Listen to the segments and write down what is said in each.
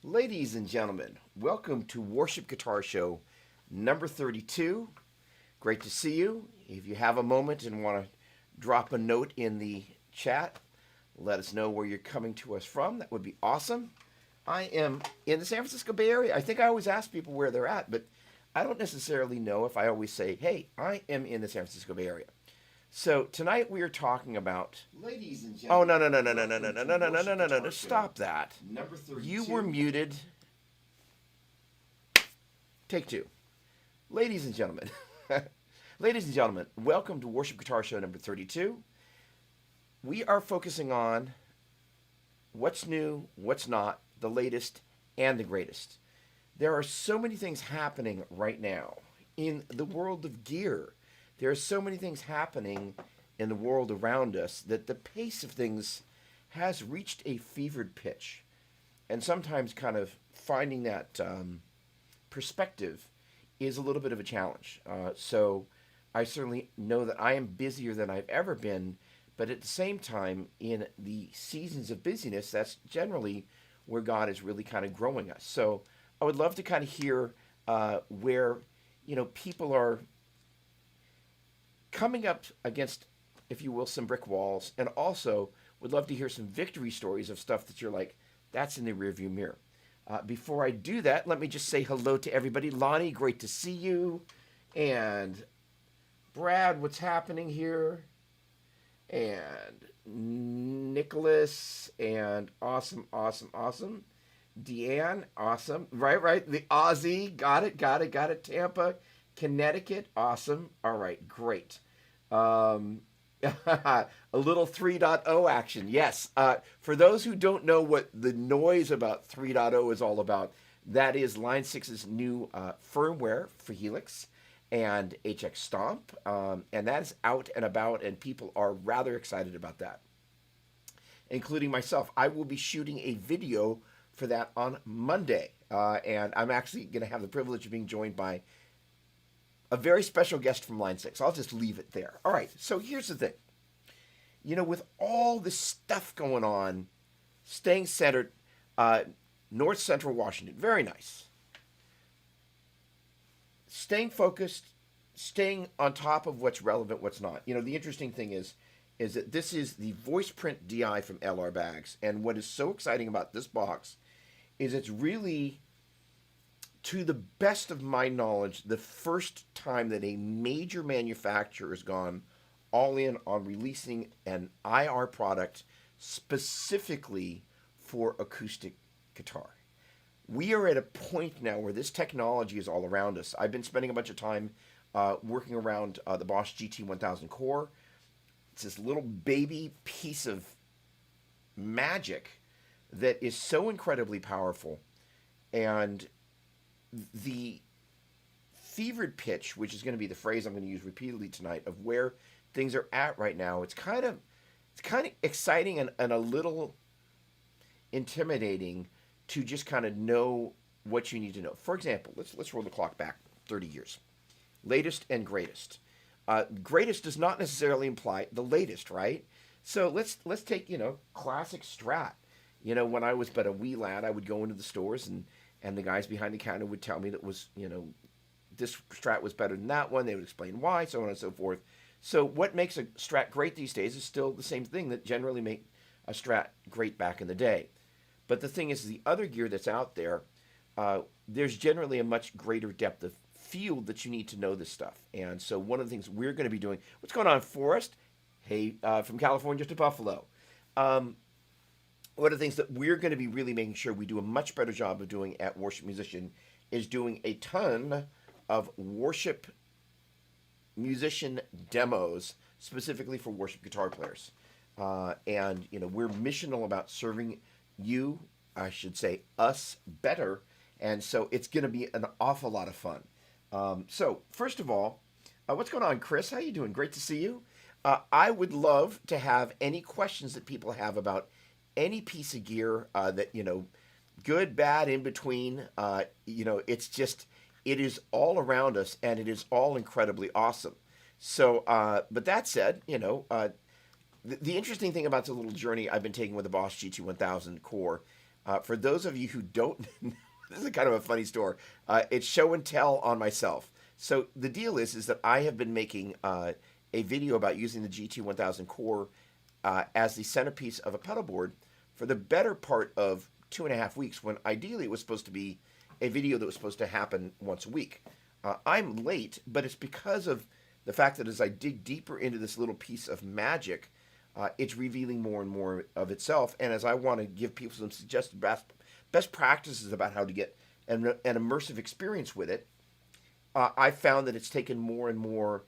Ladies and gentlemen, welcome to Worship Guitar Show number 32. Great to see you. If you have a moment and want to drop a note in the chat, let us know where you're coming to us from. That would be awesome. I am in the San Francisco Bay Area. I think I always ask people where they're at, but I don't necessarily know if I always say, hey, I am in the San Francisco Bay Area. So tonight we are talking about. Ladies and Oh, gentlemen, no. Stop that. number 32. You were muted. Take two. Ladies and gentlemen, ladies and gentlemen, welcome to Worship Guitar Show number 32. We are focusing on what's new, what's not, the latest, and the greatest. There are so many things happening right now in the world of gear. There are so many things happening in the world around us that the pace of things has reached a fevered pitch. And sometimes kind of finding that perspective is a little bit of a challenge. So I certainly know that I am busier than I've ever been, but at the same time, in the seasons of busyness, that's generally where God is really kind of growing us. So I would love to kind of hear where, people are coming up against, if you will, some brick walls, and also would love to hear some victory stories of stuff that you're like, that's in the rearview mirror. Before I do that, let me just say hello to everybody. Lonnie, great to see you. And Brad, what's happening here? And Nicholas, and awesome. Deanne, awesome. Right. The Aussie, got it. Tampa, Connecticut, awesome. All right, great. A little 3.0 action, yes. For those who don't know what the noise about 3.0 is all about, that is Line 6's new firmware for Helix and HX Stomp, and that is out and about, and people are rather excited about that, including myself. I will be shooting a video for that on Monday, and I'm actually going to have the privilege of being joined by a very special guest from Line 6. I'll just leave it there. All right, so here's the thing. With all this stuff going on, staying centered, North Central Washington, very nice. Staying focused, staying on top of what's relevant, what's not. The interesting thing is that this is the voice print DI from LR Bags, and what is so exciting about this box is it's really, to the best of my knowledge, the first time that a major manufacturer has gone all in on releasing an IR product specifically for acoustic guitar. We are at a point now where this technology is all around us. I've been spending a bunch of time working around the Bosch GT1000 Core. It's this little baby piece of magic that is so incredibly powerful, and the fevered pitch, which is going to be the phrase I'm going to use repeatedly tonight, of where things are at right now, it's kind of exciting and a little intimidating to just kind of know what you need to know. For example, let's roll the clock back 30 years. Latest and greatest. Greatest does not necessarily imply the latest, right? So let's take classic Strat. When I was but a wee lad, I would go into the stores and the guys behind the counter would tell me that was, this Strat was better than that one. They would explain why, so on and so forth. So what makes a Strat great these days is still the same thing that generally made a Strat great back in the day. But the thing is, the other gear that's out there, there's generally a much greater depth of field that you need to know this stuff. And so one of the things we're going to be doing, what's going on, Forrest? Hey, from California to Buffalo. One of the things that we're going to be really making sure we do a much better job of doing at Worship Musician is doing a ton of worship musician demos specifically for worship guitar players. And we're missional about serving you, I should say us, better. And so it's going to be an awful lot of fun. So first of all, what's going on, Chris? How you doing? Great to see you. I would love to have any questions that people have about any piece of gear that, good, bad, in between. It's just, it is all around us, and it is all incredibly awesome. So, but that said, the interesting thing about the little journey I've been taking with the Bosch GT1000 Core, For those of you who don't, this is kind of a funny story. It's show and tell on myself. So the deal is that I have been making a video about using the GT1000 core as the centerpiece of a pedal board for the better part of 2.5 weeks, when ideally it was supposed to be a video that was supposed to happen once a week. I'm late, but it's because of the fact that as I dig deeper into this little piece of magic, it's revealing more and more of itself. And as I want to give people some suggested best practices about how to get an immersive experience with it, I found that it's taken more and more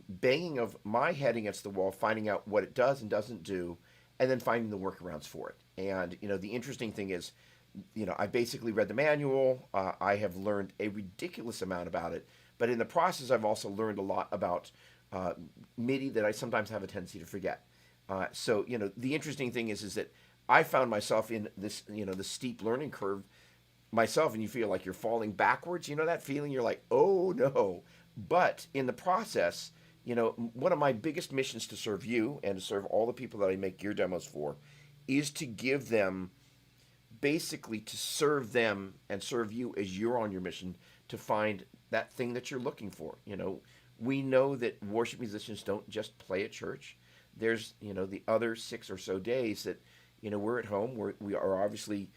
banging of my head against the wall, finding out what it does and doesn't do, and then finding the workarounds for it. And, the interesting thing is, I basically read the manual. I have learned a ridiculous amount about it. But in the process, I've also learned a lot about MIDI that I sometimes have a tendency to forget. So, the interesting thing is that I found myself in this, the steep learning curve myself, and you feel like you're falling backwards. You know that feeling? You're like, oh no. But in the process, one of my biggest missions to serve you and to serve all the people that I make gear demos for is to give them, basically to serve them and serve you as you're on your mission to find that thing that you're looking for. We know that worship musicians don't just play at church. There's, the other 6 or so days that, we're at home. We are obviously,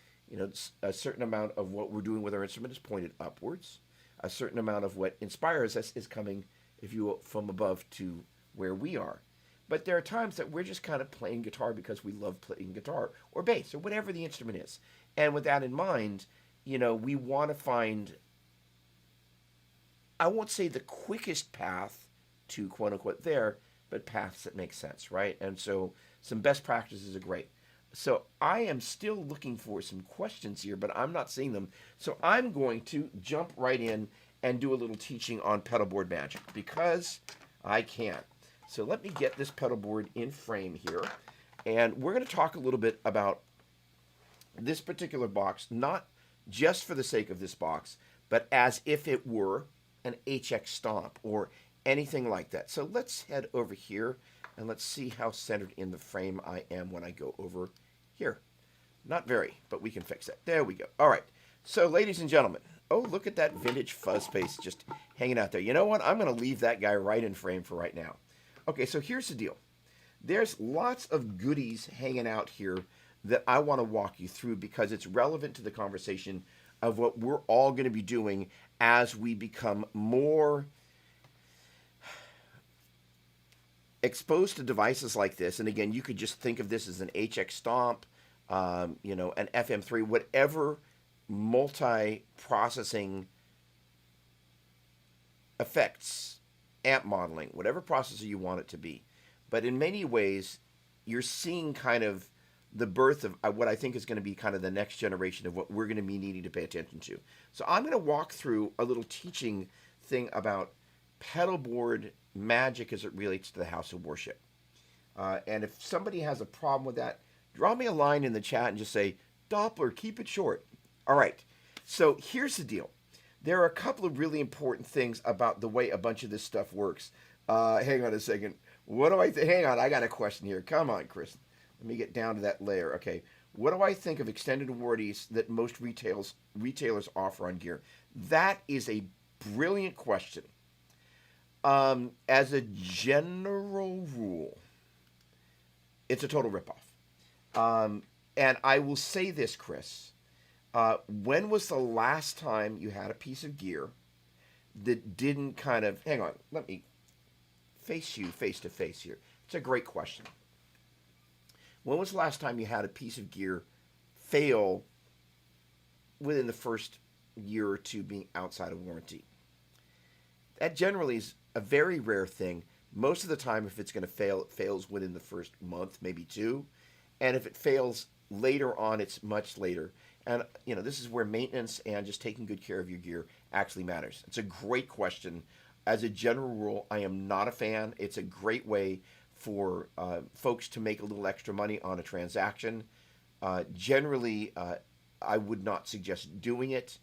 a certain amount of what we're doing with our instrument is pointed upwards. A certain amount of what inspires us is coming, if you will, from above to where we are. But there are times that we're just kind of playing guitar because we love playing guitar or bass or whatever the instrument is. And with that in mind, we want to find, I won't say the quickest path to quote unquote there, but paths that make sense, right? And so some best practices are great. So I am still looking for some questions here, but I'm not seeing them. So I'm going to jump right in and do a little teaching on pedal board magic because I can. So let me get this pedal board in frame here. And we're going to talk a little bit about this particular box, not just for the sake of this box, but as if it were an HX Stomp or anything like that. So let's head over here and let's see how centered in the frame I am when I go over here. Not very, but we can fix that. There we go. All right. So ladies and gentlemen, oh, look at that vintage fuzz face just hanging out there. You know what? I'm going to leave that guy right in frame for right now. Okay, so here's the deal. There's lots of goodies hanging out here that I want to walk you through because it's relevant to the conversation of what we're all going to be doing as we become more exposed to devices like this. And again, you could just think of this as an HX Stomp, an FM3, whatever multi-processing effects, amp modeling, whatever processor you want it to be. But in many ways, you're seeing kind of the birth of what I think is going to be kind of the next generation of what we're going to be needing to pay attention to. So I'm going to walk through a little teaching thing about pedal board magic as it relates to the house of worship. And if somebody has a problem with that, draw me a line in the chat and just say, Doppler, keep it short. All right. So here's the deal. There are a couple of really important things about the way a bunch of this stuff works. Hang on a second. What do I think? Hang on. I got a question here. Come on, Chris. Let me get down to that layer. Okay. What do I think of extended warranties that most retailers offer on gear? That is a brilliant question. As a general rule, it's a total ripoff. And I will say this, Chris. When was the last time you had a piece of gear that didn't kind of... Hang on. Let me face you face to face here. It's a great question. When was the last time you had a piece of gear fail within the first year or two being outside of warranty? That generally is a very rare thing. Most of the time, if it's going to fail, it fails within the first month, maybe 2. And if it fails later on, it's much later. And, this is where maintenance and just taking good care of your gear actually matters. It's a great question. As a general rule, I am not a fan. It's a great way for folks to make a little extra money on a transaction. Generally, I would not suggest doing it.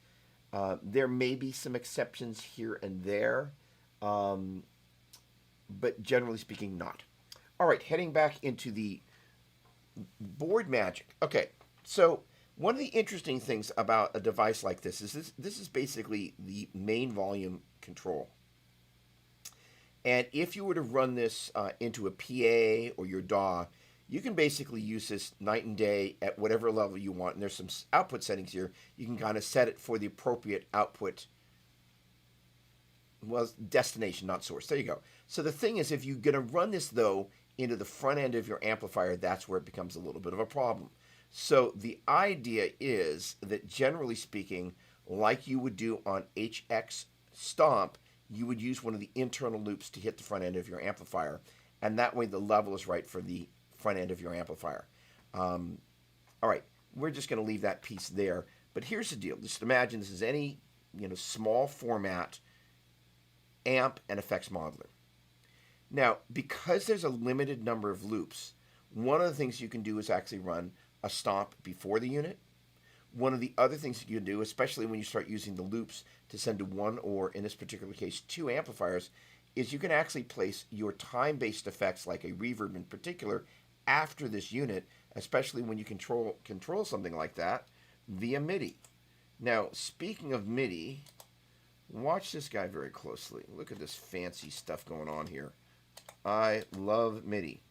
There may be some exceptions here and there, but generally speaking, not. All right, heading back into the board magic. Okay, So one of the interesting things about a device like this is this is basically the main volume control. And if you were to run this into a PA or your DAW, you can basically use this night and day at whatever level you want. And there's some output settings here. You can kind of set it for the appropriate output, well, destination, not source. There you go. So the thing is, if you're going to run this, though, into the front end of your amplifier, that's where it becomes a little bit of a problem. So the idea is that, generally speaking, like you would do on HX Stomp, you would use one of the internal loops to hit the front end of your amplifier, and that way the level is right for the front end of your amplifier. All right, we're just going to leave that piece there. But here's the deal. Just imagine this is any small format amp and effects modeler. Now, because there's a limited number of loops, one of the things you can do is actually run a stomp before the unit. One of the other things you can do, especially when you start using the loops to send to one, or in this particular case, two amplifiers, is you can actually place your time-based effects, like a reverb in particular, after this unit, especially when you control something like that via MIDI. Now, speaking of MIDI, watch this guy very closely. Look at this fancy stuff going on here. I love MIDI.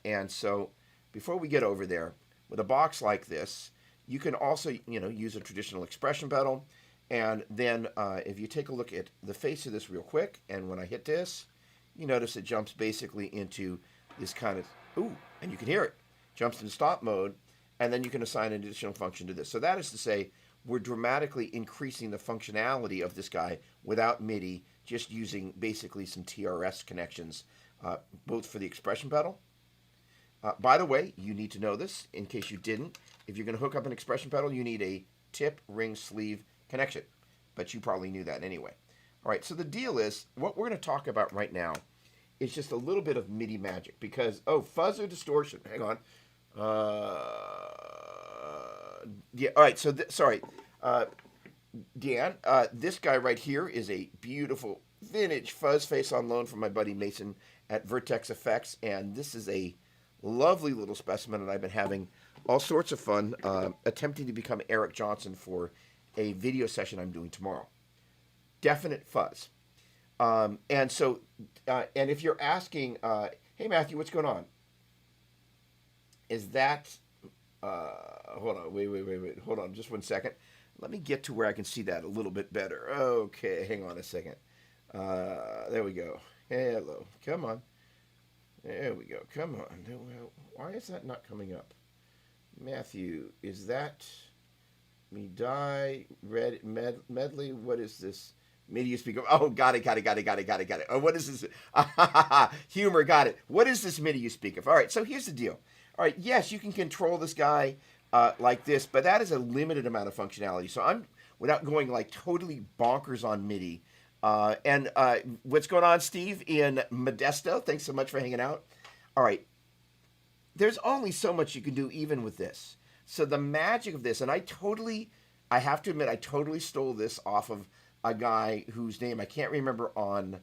And so, before we get over there, with a box like this, you can also, use a traditional expression pedal. And then if you take a look at the face of this real quick, and when I hit this, you notice it jumps basically into this kind of, ooh, and you can hear it, jumps into stop mode, and then you can assign an additional function to this. So that is to say, we're dramatically increasing the functionality of this guy without MIDI, just using basically some TRS connections, both for the expression pedal. By the way, you need to know this, in case you didn't. If you're going to hook up an expression pedal, you need a tip, ring, sleeve connection. But you probably knew that anyway. All right, so the deal is, what we're going to talk about right now is just a little bit of MIDI magic. Because, fuzz or distortion. Hang on. Yeah, all right, so, sorry. Dan, this guy right here is a beautiful vintage fuzz face on loan from my buddy Mason at Vertex Effects. And this is a lovely little specimen, and I've been having all sorts of fun attempting to become Eric Johnson for a video session I'm doing tomorrow. Definite fuzz. And so, and if you're asking, hey Matthew, what's going on? Is that, hold on, wait, hold on just one second. Let me get to where I can see that a little bit better. Okay, hang on a second. There we go. Hello, come on. There we go. Come on. Why is that not coming up? Matthew, is that me die red medley? What is this? MIDI you speak of? Oh, got it. Oh, what is this? Humor, got it. What is this MIDI you speak of? All right, so here's the deal. All right, yes, you can control this guy like this, but that is a limited amount of functionality. So I'm, without going like totally bonkers on MIDI, and what's going on, Steve, in Modesto? Thanks so much for hanging out. All right. There's only so much you can do even with this. So the magic of this, and I have to admit, I totally stole this off of a guy whose name I can't remember on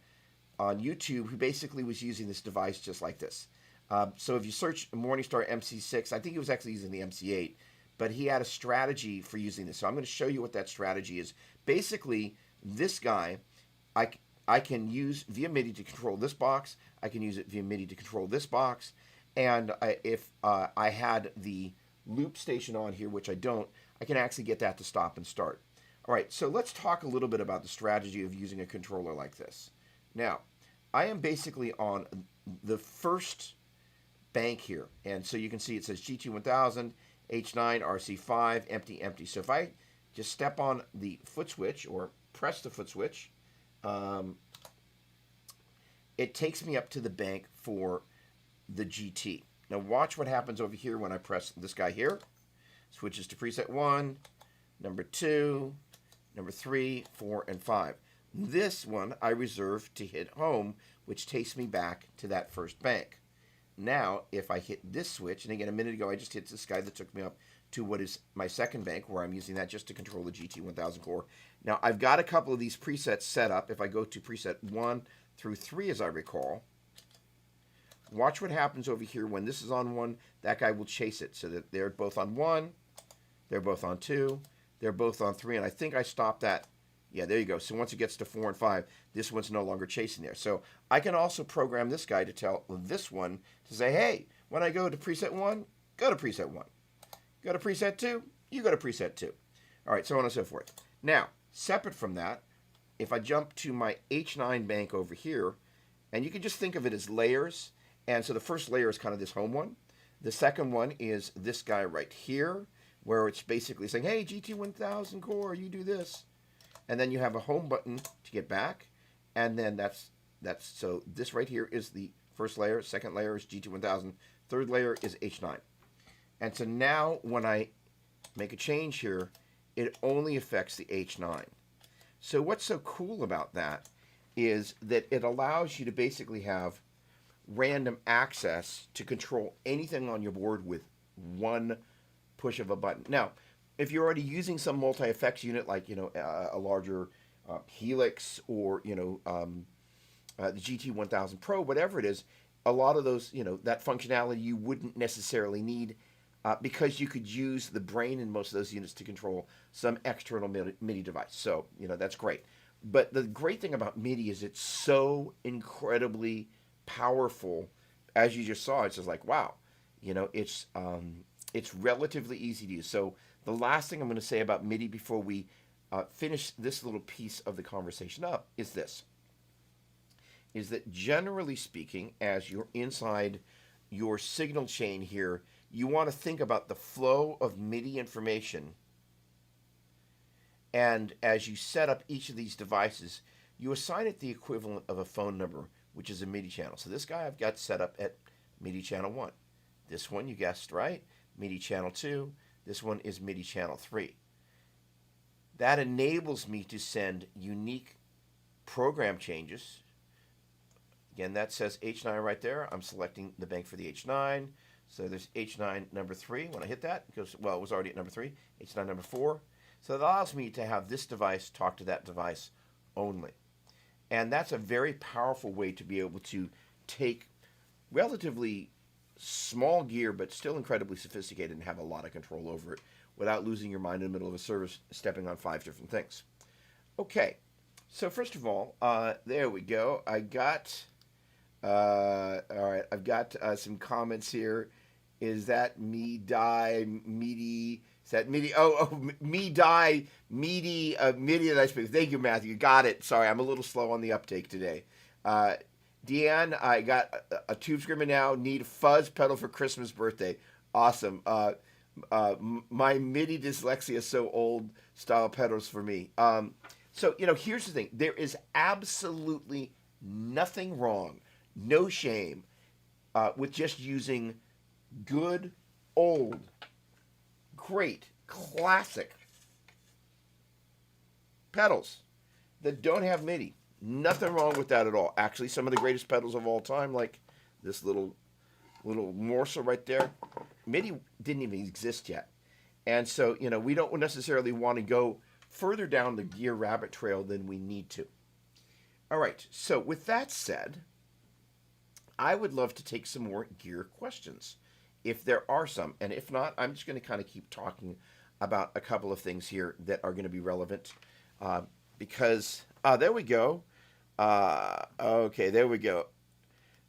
YouTube, who basically was using this device just like this. So if you search Morningstar MC6, I think he was actually using the MC8, but he had a strategy for using this. So I'm going to show you what that strategy is. Basically, this guy, I can use via MIDI to control this box. I can use it via MIDI to control this box. And if I had the loop station on here, which I don't, I can actually get that to stop and start. All right, so let's talk a little bit about the strategy of using a controller like this. Now, I am basically on the first bank here. And so you can see it says GT1000, H9, RC5, empty. So if I just step on the foot switch or press the foot switch, it takes me up to the bank for the GT. Now watch what happens over here when I press this guy here. Switches to preset 1, number 2, number 3, 4, and 5. This one I reserve to hit home, which takes me back to that first bank. Now, if I hit this switch, and again, a minute ago I just hit this guy that took me up to what is my second bank, where I'm using that just to control the GT1000 core. Now, I've got a couple of these presets set up. If I go to preset 1 through 3, as I recall, Watch what happens over here when this is on 1. That guy will chase it so that they're both on 1, they're both on 2, they're both on 3, and I think I stopped that. Yeah, there you go. So once it gets to 4 and 5, this one's no longer chasing there. So I can also program this guy to tell this one to say, hey, when I go to preset 1, go to preset 1. Go to preset 2, you go to preset 2. All right, so on and so forth. Now, separate from that, if I jump to my H9 bank over here, and you can just think of it as layers. And so the first layer is kind of this home one. The second one is this guy right here, where it's basically saying, hey, GT1000 core, you do this. And then you have a home button to get back. And then so this right here is the first layer. Second layer is GT1000. Third layer is H9. And so now when I make a change here, it only affects the H9. So what's so cool about that is that it allows you to basically have random access to control anything on your board with one push of a button. Now, if you're already using some multi-effects unit like, a larger Helix or, the GT1000 Pro, whatever it is, a lot of those, that functionality you wouldn't necessarily need because you could use the brain in most of those units to control some external MIDI device. So, that's great. But the great thing about MIDI is it's so incredibly powerful. As you just saw, it's just like, wow, it's relatively easy to use. So the last thing I'm going to say about MIDI before we finish this little piece of the conversation up is this, is that generally speaking, as you're inside your signal chain here, you want to think about the flow of MIDI information. And as you set up each of these devices, you assign it the equivalent of a phone number, which is a MIDI channel. So this guy I've got set up at MIDI channel 1. This one, you guessed right, MIDI channel 2. This one is MIDI channel 3. That enables me to send unique program changes. Again, that says H9 right there. I'm selecting the bank for the H9. So there's H9 number 3. When I hit that, it goes, well, it was already at number 3. H9 number 4. So that allows me to have this device talk to that device only. And that's a very powerful way to be able to take relatively small gear, but still incredibly sophisticated, and have a lot of control over it without losing your mind in the middle of a service, stepping on 5 different things. Okay, so first of all, there we go. I got, all right, I've got some comments here. Is that me die, meaty? Is that MIDI? Me die, meaty, MIDI that I speak. Thank you, Matthew. You got it. Sorry, I'm a little slow on the uptake today. Deanne, I got a Tube Screamer now. Need a fuzz pedal for Christmas birthday. Awesome. My MIDI dyslexia is so old style pedals for me. So, here's the thing. There is absolutely nothing wrong, no shame, with just using good, old, great, classic pedals that don't have MIDI. Nothing wrong with that at all. Actually, some of the greatest pedals of all time, like this little morsel right there, MIDI didn't even exist yet. And so, we don't necessarily want to go further down the gear rabbit trail than we need to. All right, so with that said, I would love to take some more gear questions, if there are some. And if not, I'm just going to kind of keep talking about a couple of things here that are going to be relevant. Because, there we go. Okay, there we go.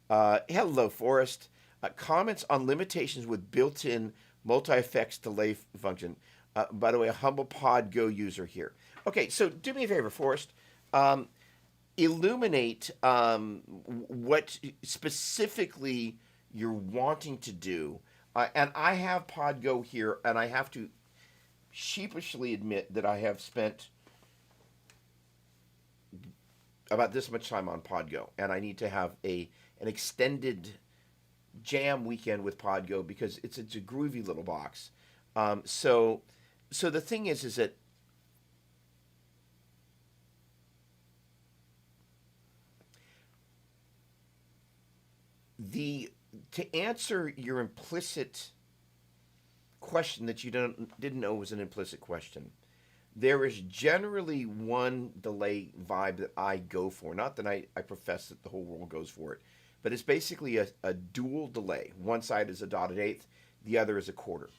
Hello, Forrest. Comments on limitations with built-in multi-effects delay function. By the way, a humble Pod Go user here. Okay, so do me a favor, Forrest. Illuminate what specifically you're wanting to do. And I have Pod Go here, and I have to sheepishly admit that I have spent about this much time on Pod Go, and I need to have an extended jam weekend with Pod Go because it's a groovy little box. So the thing is that to answer your implicit question that you didn't know was an implicit question, there is generally one delay vibe that I go for. Not that I profess that the whole world goes for it, but it's basically a dual delay. One side is a dotted eighth, the other is a quarter.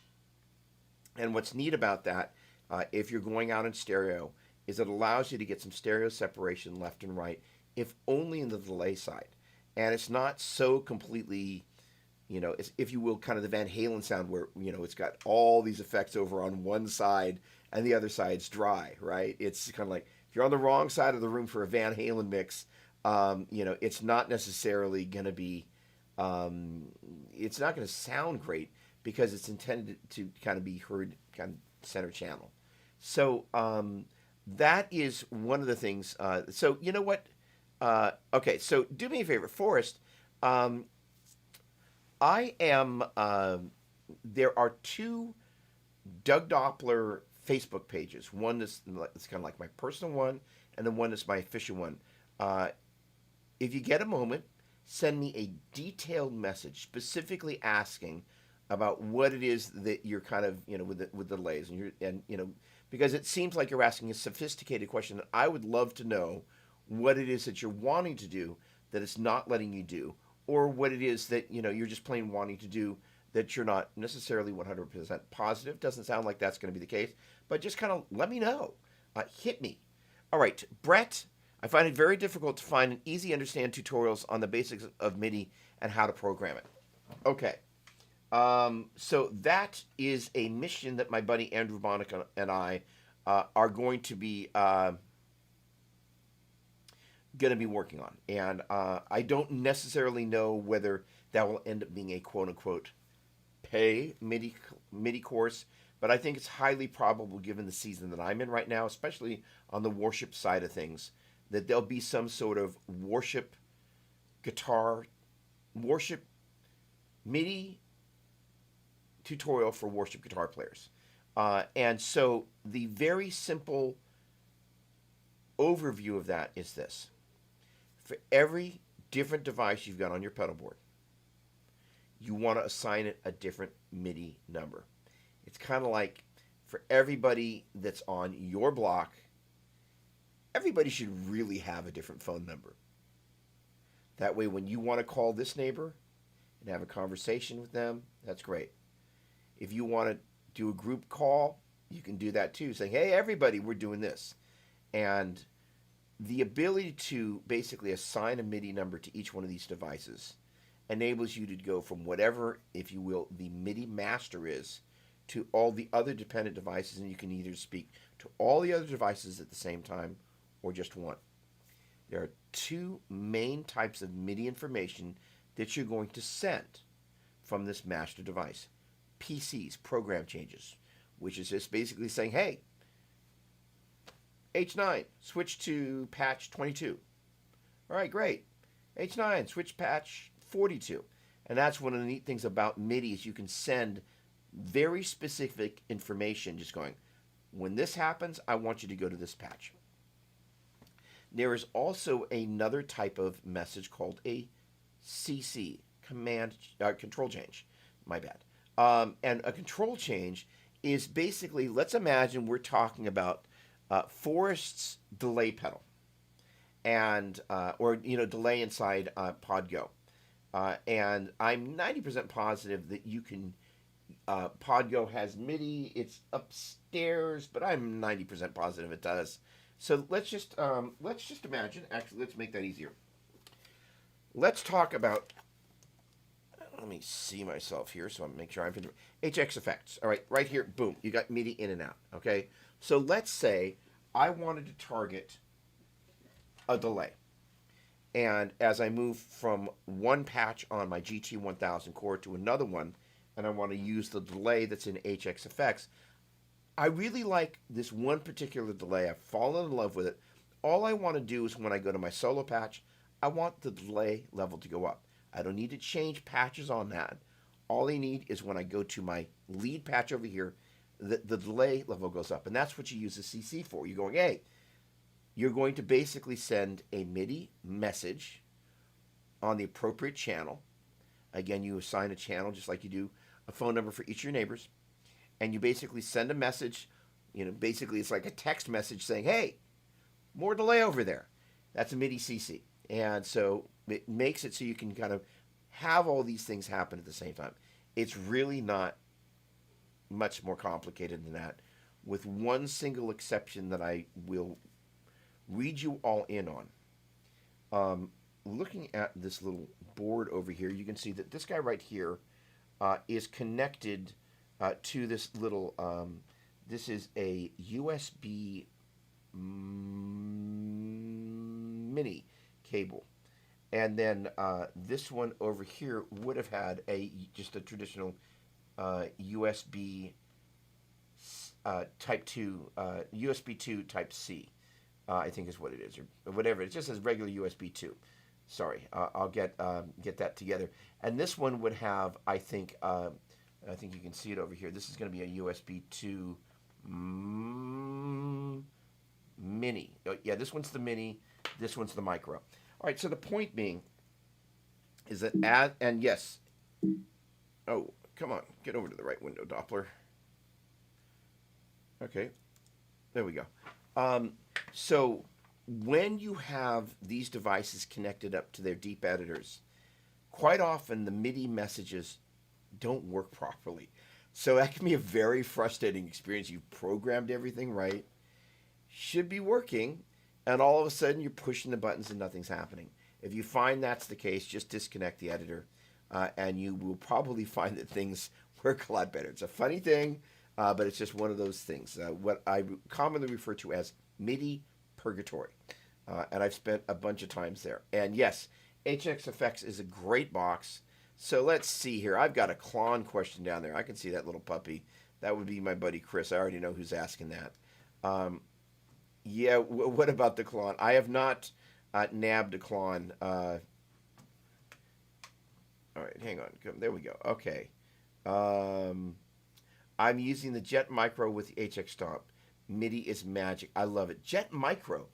And what's neat about that, if you're going out in stereo, is it allows you to get some stereo separation left and right, if only in the delay side. And it's not so completely, it's, if you will, kind of the Van Halen sound where, it's got all these effects over on one side and the other side's dry, right? It's kind of like if you're on the wrong side of the room for a Van Halen mix, it's not necessarily going to be, it's not going to sound great because it's intended to kind of be heard kind of center channel. So that is one of the things. So you know what? Okay, so do me a favor, Forrest. I am. There are two Doug Doppler Facebook pages. One is it's kind of like my personal one, and then one is my official one. If you get a moment, send me a detailed message specifically asking about what it is that you're kind of with the delays and because it seems like you're asking a sophisticated question. And I would love to know what it is that you're wanting to do that it's not letting you do, or what it is that you're just plain wanting to do that you're not necessarily 100% positive. Doesn't sound like that's going to be the case, but just kind of let me know. Hit me. All right, Brett, I find it very difficult to find an easy understand tutorials on the basics of MIDI and how to program it. Okay. So that is a mission that my buddy Andrew Bonica and I are going to be working on, and I don't necessarily know whether that will end up being a quote-unquote pay MIDI course, but I think it's highly probable, given the season that I'm in right now, especially on the worship side of things, that there'll be some sort of worship MIDI tutorial for worship guitar players. And so the very simple overview of that is this. For every different device you've got on your pedal board, you want to assign it a different MIDI number. It's kind of like for everybody that's on your block, everybody should really have a different phone number. That way, when you want to call this neighbor and have a conversation with them, that's great. If you want to do a group call, you can do that too, saying, hey, everybody, we're doing this. And the ability to basically assign a MIDI number to each one of these devices enables you to go from whatever, if you will, the MIDI master is, to all the other dependent devices, and you can either speak to all the other devices at the same time or just one. There are two main types of MIDI information that you're going to send from this master device. PCs, program changes, which is just basically saying, hey, H9, switch to patch 22. All right, great. H9, switch patch 42. And that's one of the neat things about MIDI is you can send very specific information, just going, when this happens, I want you to go to this patch. There is also another type of message called a CC, control change. My bad. And a control change is basically, let's imagine we're talking about Forrest's delay pedal, and or delay inside PodGo, and I'm 90% positive that you can. PodGo has MIDI. It's upstairs, but I'm 90% positive it does. So let's just imagine. Actually, let's make that easier. Let's talk about. Let me see myself here, so I make sure I'm HX effects. All right, right here, boom, you got MIDI in and out. Okay, so let's say I wanted to target a delay, and as I move from one patch on my GT1000 core to another one, and I want to use the delay that's in HX effects, I really like this one particular delay. I've fallen in love with it. All I want to do is when I go to my solo patch, I want the delay level to go up. I don't need to change patches on that. All I need is when I go to my lead patch over here, the delay level goes up. And that's what you use the CC for. You're going, hey, you're going to basically send a MIDI message on the appropriate channel. Again, you assign a channel just like you do a phone number for each of your neighbors. And you basically send a message, basically it's like a text message saying, hey, more delay over there. That's a MIDI CC. And so it makes it so you can kind of have all these things happen at the same time. It's really not much more complicated than that, with one single exception that I will read you all in on. Looking at this little board over here, you can see that this guy right here is connected to this little. This is a USB mini cable, and then this one over here would have had just a traditional USB Type 2, USB 2 Type C, I think is what it is, or whatever. It just says regular USB 2. Sorry, I'll get that together. And this one would have, I think you can see it over here. This is going to be a USB 2 mini. Yeah, this one's the mini. This one's the micro. All right, so the point being is that and yes. Oh, come on. Get over to the right window, Doppler. Okay. There we go. So when you have these devices connected up to their deep editors, quite often the MIDI messages don't work properly. So that can be a very frustrating experience. You've programmed everything right, should be working, and all of a sudden you're pushing the buttons and nothing's happening. If you find that's the case, just disconnect the editor, and you will probably find that things work a lot better. It's a funny thing, but it's just one of those things. What I commonly refer to as MIDI purgatory. And I've spent a bunch of times there. And yes, HX Effects is a great box. So let's see here. I've got a Klon question down there. I can see that little puppy. That would be my buddy Chris. I already know who's asking that. Yeah, what about the Klon? I have not nabbed a Klon. All right, hang on. There we go. Okay. I'm using the Jet Micro with the HX Stomp. MIDI is magic. I love it. Jet Micro.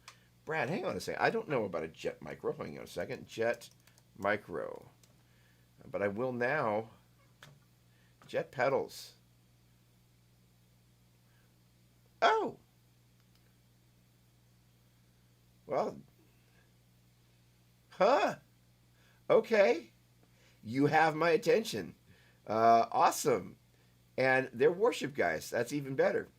Brad, hang on a second. I don't know about a Jet Micro. Hang on a second. Jet Micro. But I will now. Jet pedals. Oh. Well. Huh. Okay. You have my attention. Awesome. And they're worship guys. That's even better.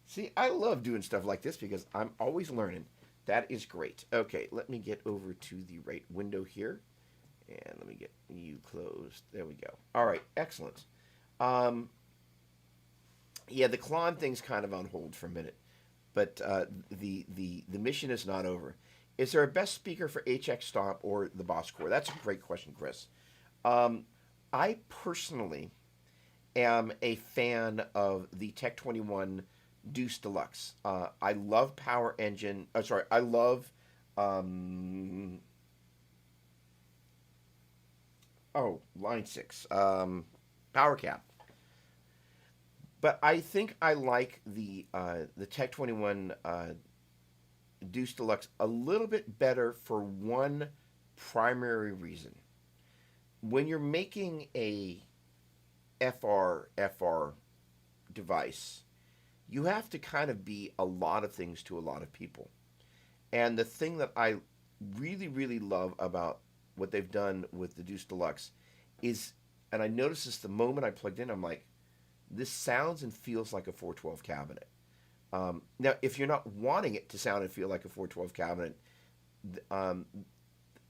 See, I love doing stuff like this because I'm always learning. That is great. Okay, let me get over to the right window here. And let me get you closed. There we go. All right, excellent. Yeah, the Klon thing's kind of on hold for a minute. But the mission is not over. Is there a best speaker for HX Stomp or the Boss Core? That's a great question, Chris. I personally am a fan of the Tech 21 Deuce Deluxe. I love Power Engine. I love Line 6. Power Cap. But I think I like the Tech 21 Deuce Deluxe a little bit better for one primary reason. When you're making a FR device, you have to kind of be a lot of things to a lot of people. And the thing that I really, really love about what they've done with the Deuce Deluxe is, and I noticed this the moment I plugged in, I'm like, this sounds and feels like a 412 cabinet. Now, if you're not wanting it to sound and feel like a 412 cabinet,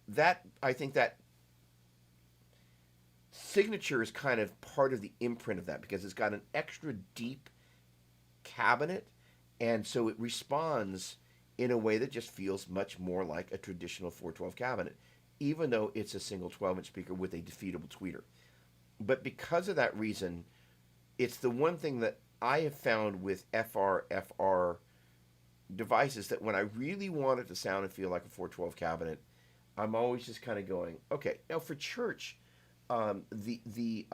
that I think that signature is kind of part of the imprint of that because it's got an extra deep cabinet, and so it responds in a way that just feels much more like a traditional 412 cabinet, even though it's a single 12-inch speaker with a defeatable tweeter. But because of that reason, it's the one thing that I have found with FR devices that when I really want it to sound and feel like a 412 cabinet, I'm always just kind of going, okay, now for church, the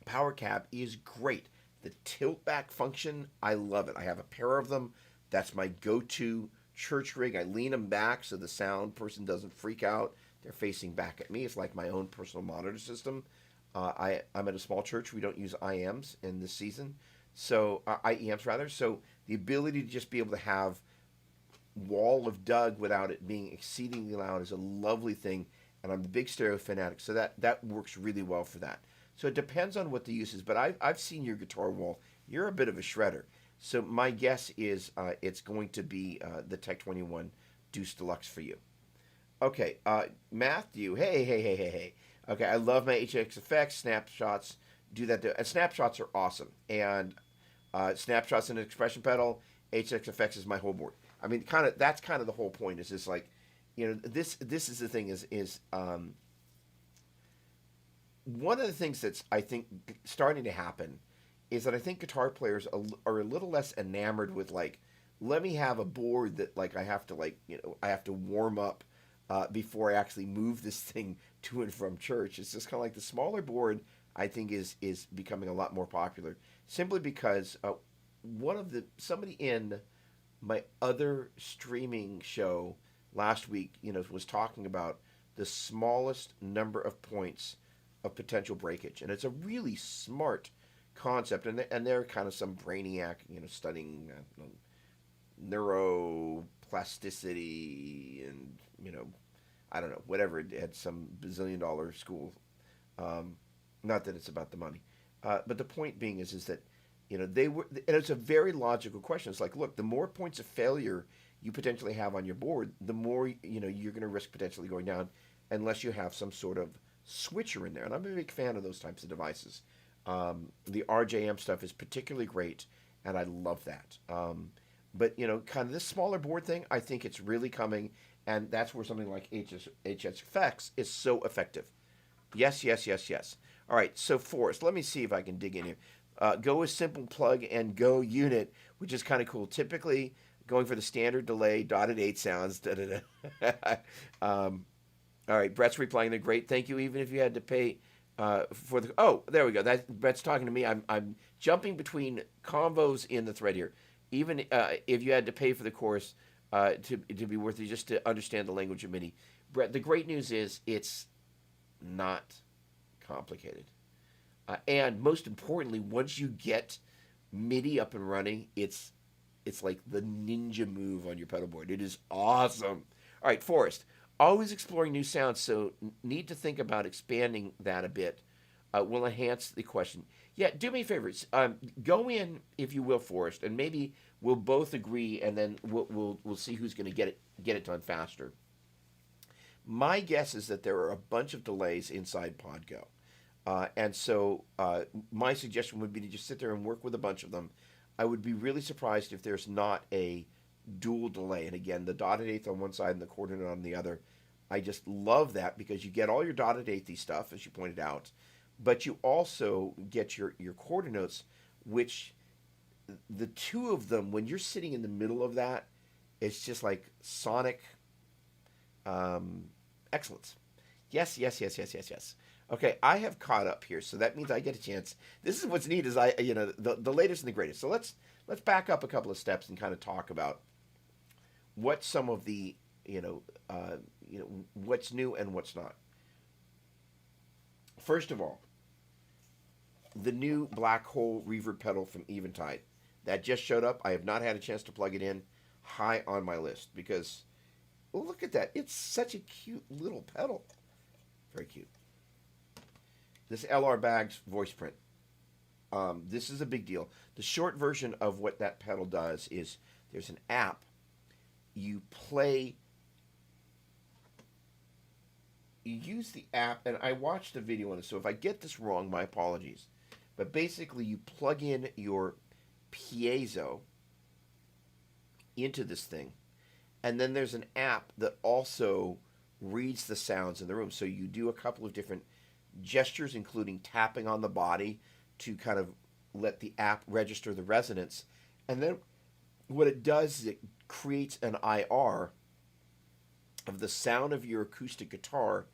power cap is great. The tilt back function, I love it. I have a pair of them. That's my go-to church rig. I lean them back so the sound person doesn't freak out. They're facing back at me. It's like my own personal monitor system. I'm at a small church. We don't use IEMs in this season. So, IEMs rather. So the ability to just be able to have wall of Doug without it being exceedingly loud is a lovely thing, and I'm the big stereo fanatic, so that works really well for that. So it depends on what the use is, but I've seen your guitar wall. You're a bit of a shredder, so my guess is it's going to be the Tech 21 Deuce Deluxe for you. Okay, Matthew, hey. Okay, I love my HX effects, snapshots. Do that, and snapshots are awesome, and snapshots and expression pedal. HX effects is my whole board. I mean, that's kind of the whole point. Is just like, this is the thing is one of the things that's I think starting to happen is that I think guitar players are a little less enamored with like, let me have a board that like I have to I have to warm up before I actually move this thing to and from church. It's just kind of like the smaller board. I think is becoming a lot more popular simply because somebody in my other streaming show last week, was talking about the smallest number of points of potential breakage, and it's a really smart concept. And they're kind of some brainiac, studying neuroplasticity and I don't know, whatever. It had some bazillion-dollar school. Not that it's about the money, but the point being is that they were, and it's a very logical question. It's like, look, the more points of failure you potentially have on your board, the more you're going to risk potentially going down, unless you have some sort of switcher in there. And I'm a big fan of those types of devices. The RJM stuff is particularly great, and I love that. But kind of this smaller board thing, I think it's really coming, and that's where something like HSFX is so effective. Yes. All right, so Forrest, let me see if I can dig in here. Go with simple plug and go unit, which is kind of cool. Typically, going for the standard delay, dotted 8 sounds. All right, Brett's replying. They're great. Thank you. Even if you had to pay for the. Oh, there we go. Brett's talking to me. I'm jumping between convos in the thread here. Even if you had to pay for the course to be worth it, just to understand the language of MIDI. Brett, the great news is it's not complicated. And most importantly, once you get MIDI up and running, it's like the ninja move on your pedal board. It is awesome. All right, Forrest, always exploring new sounds, so need to think about expanding that a bit. Will enhance the question. Yeah, do me a favor. Go in, if you will, Forrest, and maybe we'll both agree, and then we'll see who's going to get it done faster. My guess is that there are a bunch of delays inside Podgo. And so my suggestion would be to just sit there and work with a bunch of them. I would be really surprised if there's not a dual delay. And again, the dotted eighth on one side and the quarter note on the other. I just love that because you get all your dotted eighth stuff, as you pointed out, but you also get your quarter notes, which the two of them, when you're sitting in the middle of that, it's just like sonic excellence. Yes. Okay, I have caught up here, so that means I get a chance. This is what's neat is the latest and the greatest. So let's back up a couple of steps and kind of talk about what some of the what's new and what's not. First of all, the new black hole reverb pedal from Eventide that just showed up. I have not had a chance to plug it in. High on my list because look at that. It's such a cute little pedal. Very cute. This LR Baggs voice print. This is a big deal. The short version of what that pedal does is there's an app. You use the app, and I watched the video on it, so if I get this wrong, my apologies. But basically, you plug in your piezo into this thing, and then there's an app that also reads the sounds in the room. So you do a couple of different gestures, including tapping on the body to kind of let the app register the resonance. And then what it does is it creates an IR of the sound of your acoustic guitar,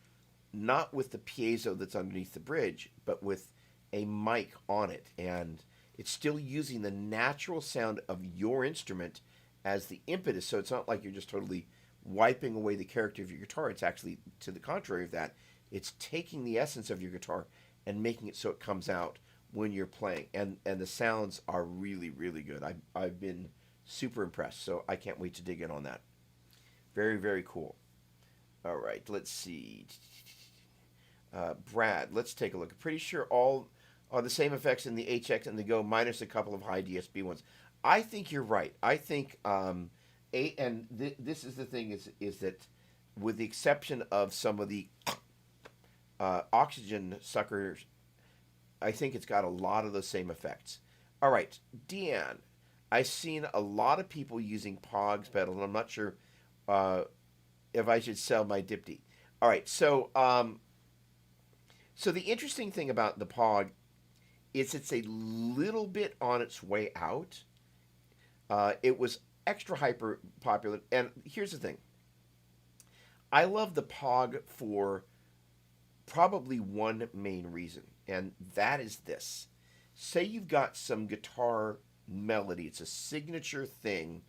not with the piezo that's underneath the bridge, but with a mic on it. And it's still using the natural sound of your instrument as the impetus. So it's not like you're just totally wiping away the character of your guitar. It's actually to the contrary of that. It's taking the essence of your guitar and making it so it comes out when you're playing. And the sounds are really, really good. I've been super impressed, so I can't wait to dig in on that. Very, very cool. All right, let's see. Brad, let's take a look. Pretty sure all are the same effects in the HX and the Go, minus a couple of high DSP ones. I think you're right. I think this is the thing is that with the exception of some of the oxygen suckers, I think it's got a lot of the same effects. All right, Deanne, I've seen a lot of people using Pogs pedals, and I'm not sure uh, if I should sell my Dipty. All right, so the interesting thing about the Pog is it's a little bit on its way out. It was extra hyper popular, and here's the thing: I love the Pog for probably one main reason, and that is this. Say you've got some guitar melody, it's a signature thing,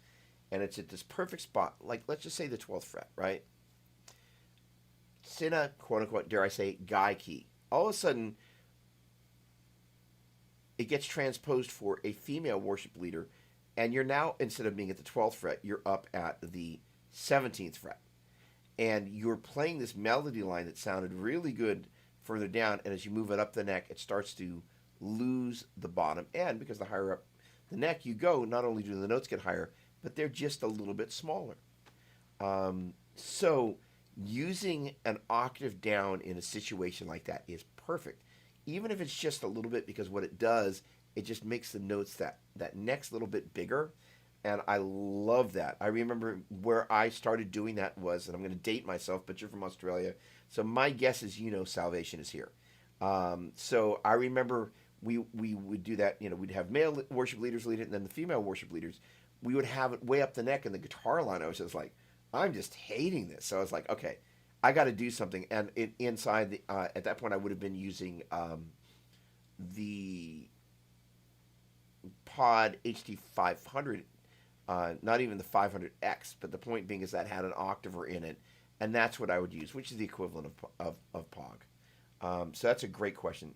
and it's at this perfect spot, like let's just say the 12th fret, right? It's in a quote unquote, dare I say, guy key. All of a sudden, it gets transposed for a female worship leader, and you're now, instead of being at the 12th fret, you're up at the 17th fret. And you're playing this melody line that sounded really good further down, and as you move it up the neck, it starts to lose the bottom end because the higher up the neck you go, not only do the notes get higher, but they're just a little bit smaller. So using an octave down in a situation like that is perfect, even if it's just a little bit, because what it does, it just makes the notes that next little bit bigger, and I love that. I remember where I started doing that was, and I'm going to date myself, but you're from Australia, so my guess is Salvation is here. So I remember we would do that. We'd have male worship leaders lead it, and then the female worship leaders, we would have it way up the neck, and the guitar line, I was just like, I'm just hating this. So I was like, okay, I got to do something. And inside at that point, I would have been using the Pod HD 500, not even the 500X, but the point being is that had an octaver in it, and that's what I would use, which is the equivalent of Pog. So that's a great question.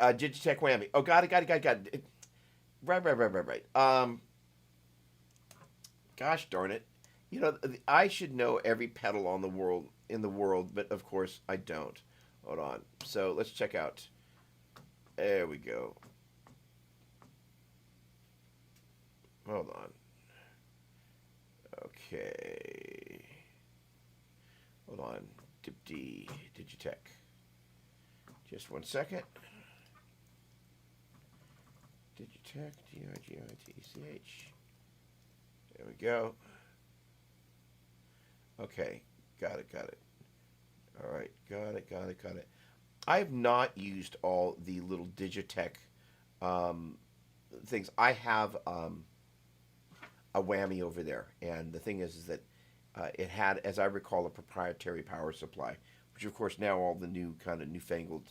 Digitech Whammy. Oh, got it. Right. Gosh darn it. I should know every pedal in the world, but of course I don't. Hold on. So let's check out. There we go. Hold on. Okay. Hold on. Digitech. Just one second. Digitech. Digitech. There we go. Okay. Got it. All right. Got it. I have not used all the little Digitech things. I have a whammy over there, and the thing is that it had, as I recall, a proprietary power supply, which of course now all the newfangled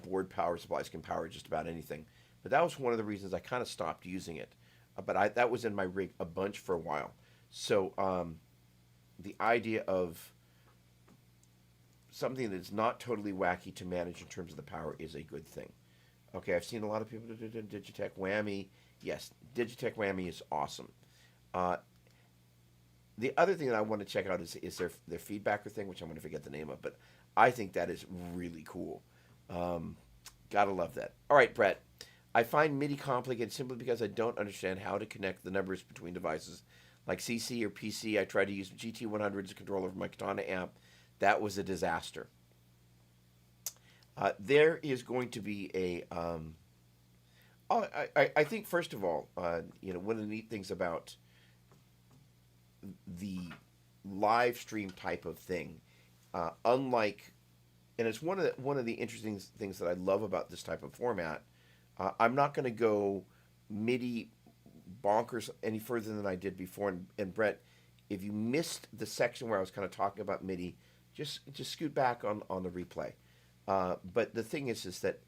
board power supplies can power just about anything. But that was one of the reasons I kind of stopped using it. But that was in my rig a bunch for a while. So the idea of something that's not totally wacky to manage in terms of the power is a good thing. Okay, I've seen a lot of people do Digitech Whammy. Yes, Digitech Whammy is awesome. The other thing that I want to check out is their feedbacker thing, which I'm going to forget the name of, but I think that is really cool. Gotta love that. All right, Brett. I find MIDI complicated simply because I don't understand how to connect the numbers between devices. Like CC or PC, I tried to use GT100 as a controller for my Katana amp. That was a disaster. There is going to be a... I think, first of all, one of the neat things about the live stream type of thing, unlike... And it's one of the interesting things that I love about this type of format. I'm not going to go MIDI bonkers any further than I did before. And Brett, if you missed the section where I was kind of talking about MIDI, just scoot back on the replay. But the thing is that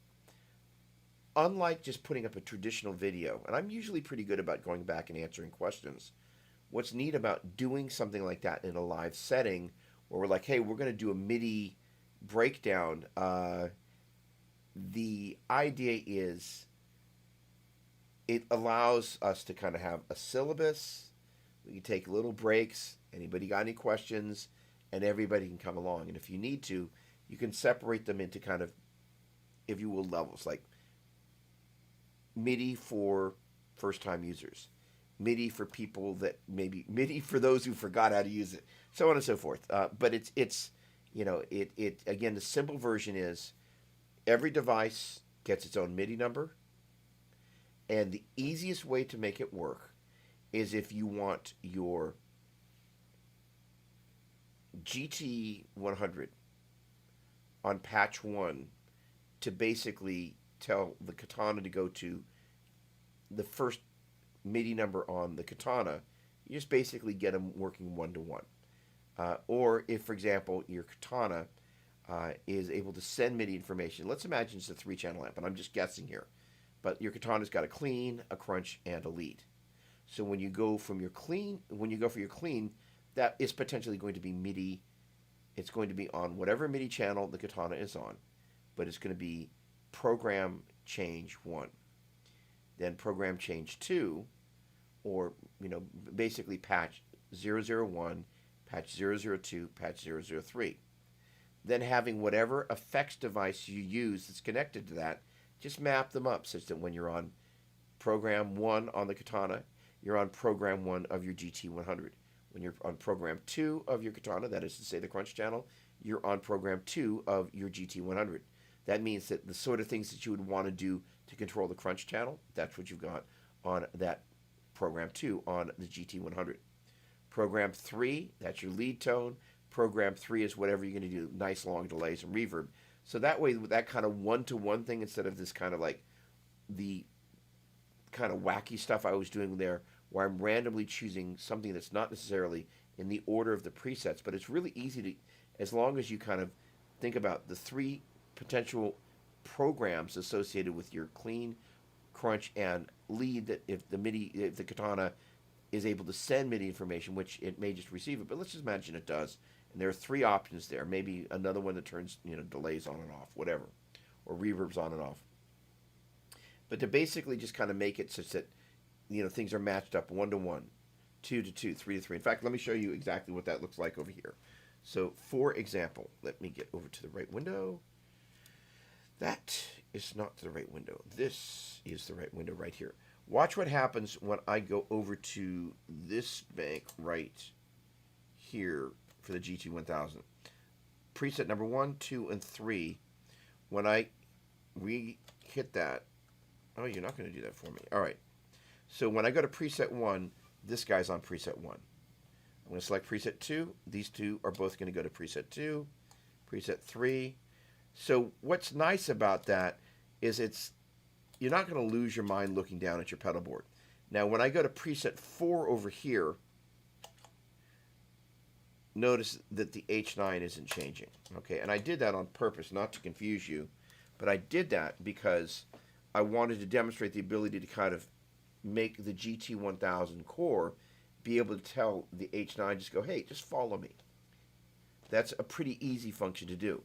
unlike just putting up a traditional video, and I'm usually pretty good about going back and answering questions, what's neat about doing something like that in a live setting where we're like, hey, we're going to do a MIDI breakdown, the idea is it allows us to kind of have a syllabus, We can take little breaks. Anybody got any questions? And everybody can come along. And if you need to, you can separate them into kind of, if you will, levels, like MIDI for first-time users, MIDI for people that maybe MIDI for those who forgot how to use it, so on and so forth. But it's it again, the simple version is every device gets its own MIDI number, and the easiest way to make it work is if you want your GT 100 on patch 1 to basically tell the katana to go to the first MIDI number on the katana, you just basically get them working one-to-one. Or if, for example, your katana is able to send MIDI information. Let's imagine it's a 3-channel amp, and I'm just guessing here. But your katana's got a clean, a crunch, and a lead. So when you go for your clean, that is potentially going to be MIDI. It's going to be on whatever MIDI channel the katana is on, but it's going to be program change 1, then program change 2, or basically patch 001, patch 002, patch 003. Then having whatever effects device you use that's connected to that, just map them up such that when you're on program 1 on the katana, you're on program 1 of your GT100. When you're on program 2 of your katana, that is to say the crunch channel, you're on program 2 of your GT100. That means that the sort of things that you would want to do to control the crunch channel, that's what you've got on that program 2 on the GT100. Program 3, that's your lead tone. Program 3 is whatever you're going to do, nice long delays and reverb. So that way, with that kind of one-to-one thing, instead of this kind of like the kind of wacky stuff I was doing there, where I'm randomly choosing something that's not necessarily in the order of the presets, but it's really easy to, as long as you kind of think about the 3 potential programs associated with your clean, crunch, and lead, that if the katana is able to send MIDI information, which it may just receive it, but let's just imagine it does. And there are 3 options there. Maybe another one that turns, delays on and off, whatever, or reverbs on and off. But to basically just kind of make it such that, things are matched up 1-to-1, 2-to-2, 3-to-3. In fact, let me show you exactly what that looks like over here. So, for example, let me get over to the right window. That is not the right window. This is the right window right here. Watch what happens when I go over to this bank right here for the GT1000. Preset number 1, 2, and 3. When I hit that, oh, you're not going to do that for me. All right. So when I go to preset 1, this guy's on preset 1. I'm going to select preset 2. These 2 are both going to go to preset 2, preset 3. So what's nice about that is you're not going to lose your mind looking down at your pedal board. Now, when I go to preset 4 over here, notice that the H9 isn't changing. Okay, and I did that on purpose, not to confuse you, but I did that because I wanted to demonstrate the ability to kind of make the GT1000 core be able to tell the H9, just go, hey, just follow me. That's a pretty easy function to do.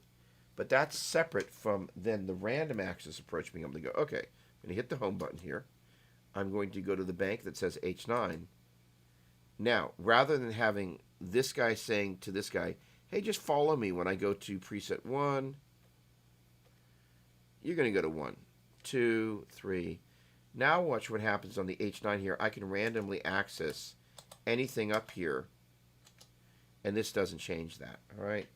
But that's separate from then the random access approach, being able to go, okay, I'm going to hit the home button here. I'm going to go to the bank that says H9. Now, rather than having this guy saying to this guy, hey, just follow me when I go to preset 1, you're going to go to 1, 2, 3. Now watch what happens on the H9 here. I can randomly access anything up here, and this doesn't change that, all right?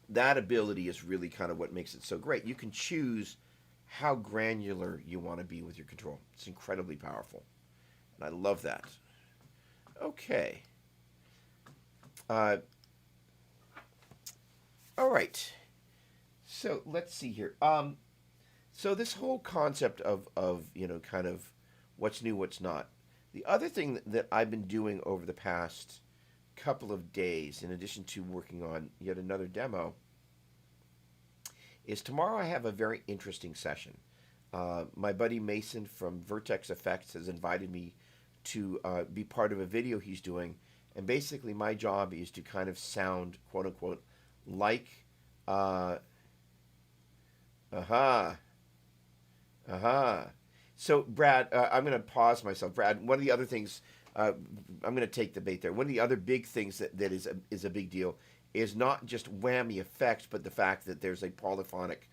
That ability is really kind of what makes it so great. You can choose how granular you want to be with your control. It's incredibly powerful, and I love that. Okay. All right. So let's see here. So this whole concept of kind of what's new, what's not. The other thing that I've been doing over the past couple of days, in addition to working on yet another demo, is tomorrow I have a very interesting session. My buddy Mason from Vertex Effects has invited me to be part of a video he's doing, and basically my job is to kind of sound, quote unquote, like So Brad, I'm going to pause myself. Brad, one of the other things uh, I'm going to take the bait there. One of the other big things that is a big deal is not just whammy effects, but the fact that there's a polyphonic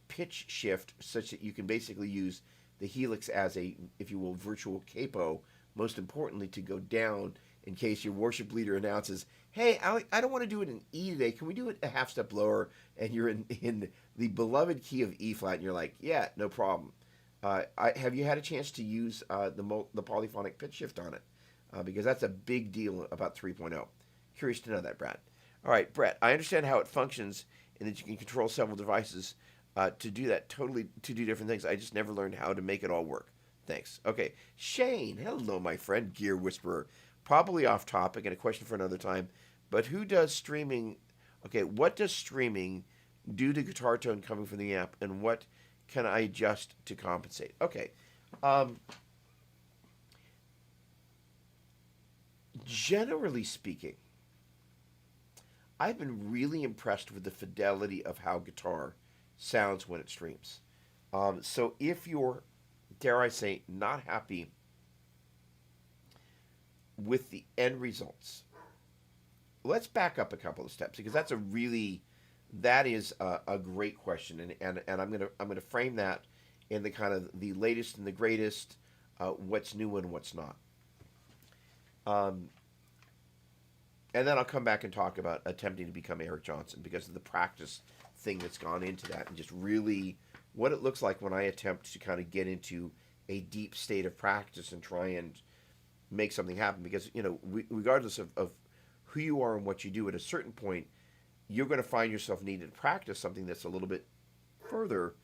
pitch shift, such that you can basically use the helix as a, if you will, virtual capo. Most importantly, to go down in case your worship leader announces, "Hey, I don't want to do it in E today. Can we do it a half step lower?" And you're in the beloved key of E flat, and you're like, "Yeah, no problem." Have you had a chance to use the polyphonic pitch shift on it? Because that's a big deal about 3.0. Curious to know that, Brad. All right, Brett, I understand how it functions and that you can control several devices to do that, totally to do different things. I just never learned how to make it all work. Thanks. Okay, Shane, hello, my friend, Gear Whisperer. Probably off topic and a question for another time, but who does streaming? Okay, what does streaming do to guitar tone coming from the amp, and what can I adjust to compensate? Okay. Generally speaking, I've been really impressed with the fidelity of how guitar sounds when it streams. So if you're, dare I say, not happy with the end results, let's back up a couple of steps because that is a great question, and I'm gonna frame that in the kind of the latest and the greatest, what's new and what's not. Um, and then I'll come back and talk about attempting to become Eric Johnson because of the practice thing that's gone into that and just really what it looks like when I attempt to kind of get into a deep state of practice and try and make something happen. Because, regardless of who you are and what you do, at a certain point, you're going to find yourself needing to practice something that's a little bit further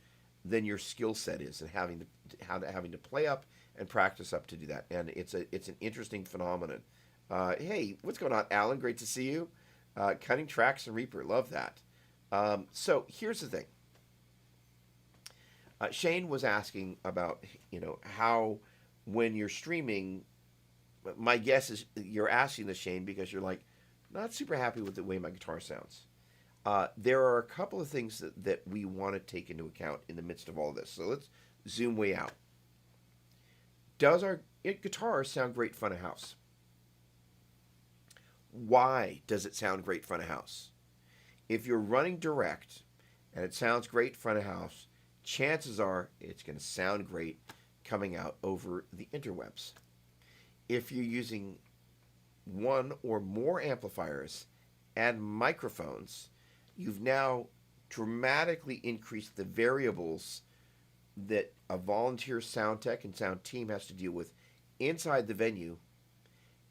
than your skill set is, and having to play up and practice up to do that. And it's an interesting phenomenon. Hey, what's going on, Alan? Great to see you. Cutting tracks and Reaper, love that. So here's the thing. Shane was asking about how when you're streaming. My guess is you're asking this, Shane, because you're like not super happy with the way my guitar sounds. There are a couple of things that we want to take into account in the midst of all of this. So let's zoom way out. Does our guitar sound great front of house? Why does it sound great front of house? If you're running direct and it sounds great front of house, chances are it's going to sound great coming out over the interwebs. If you're using one or more amplifiers and microphones, you've now dramatically increased the variables that a volunteer sound tech and sound team has to deal with inside the venue,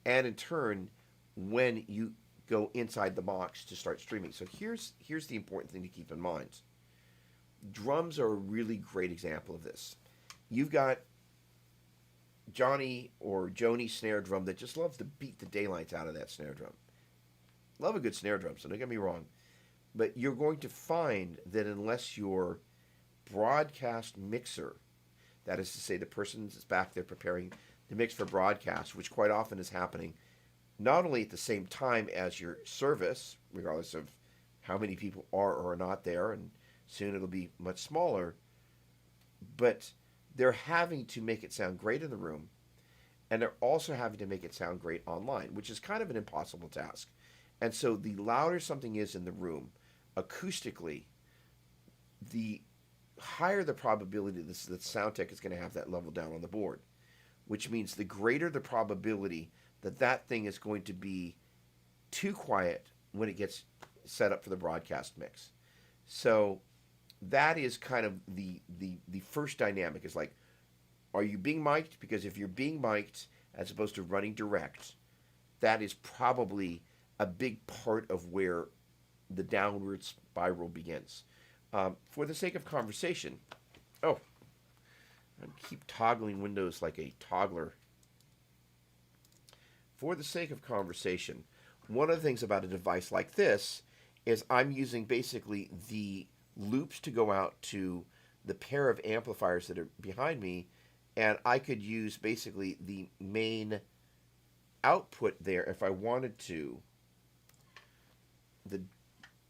and in turn when you go inside the box to start streaming. So here's the important thing to keep in mind. Drums are a really great example of this. You've got Johnny or Joni snare drum that just loves to beat the daylights out of that snare drum. Love a good snare drum, so don't get me wrong. But you're going to find that unless your broadcast mixer, that is to say the person that's back there preparing the mix for broadcast, which quite often is happening not only at the same time as your service, regardless of how many people are or are not there, and soon it'll be much smaller, but they're having to make it sound great in the room, and they're also having to make it sound great online, which is kind of an impossible task. And so the louder something is in the room, acoustically, the higher the probability that sound tech is going to have that level down on the board, which means the greater the probability that that thing is going to be too quiet when it gets set up for the broadcast mix. So that is kind of the first dynamic, is like, are you being mic'd? Because if you're being mic'd as opposed to running direct, that is probably a big part of where the downward spiral begins. For the sake of conversation, I keep toggling windows like a toggler. For the sake of conversation, one of the things about a device like this is I'm using basically the loops to go out to the pair of amplifiers that are behind me, and I could use basically the main output there if I wanted to, the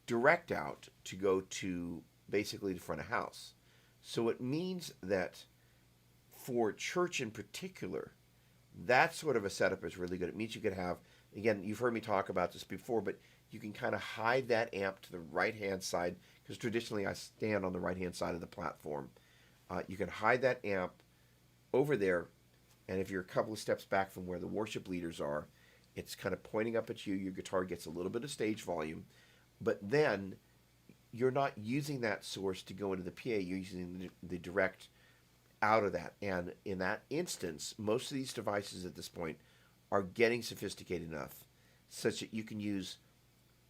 direct out to go to basically the front of house. So it means that for church in particular, That sort of a setup is really good. It means you can have, again, you've heard me talk about this before, but you can kind of hide that amp to the right hand side, because traditionally I stand on the right hand side of the platform. You can hide that amp over there, and if you're a couple of steps back from where the worship leaders are, it's kind of pointing up at you. Your guitar gets a little bit of stage volume, but then you're not using that source to go into the PA. You're using the direct out of that. And in that instance, most of these devices at this point are getting sophisticated enough such that you can use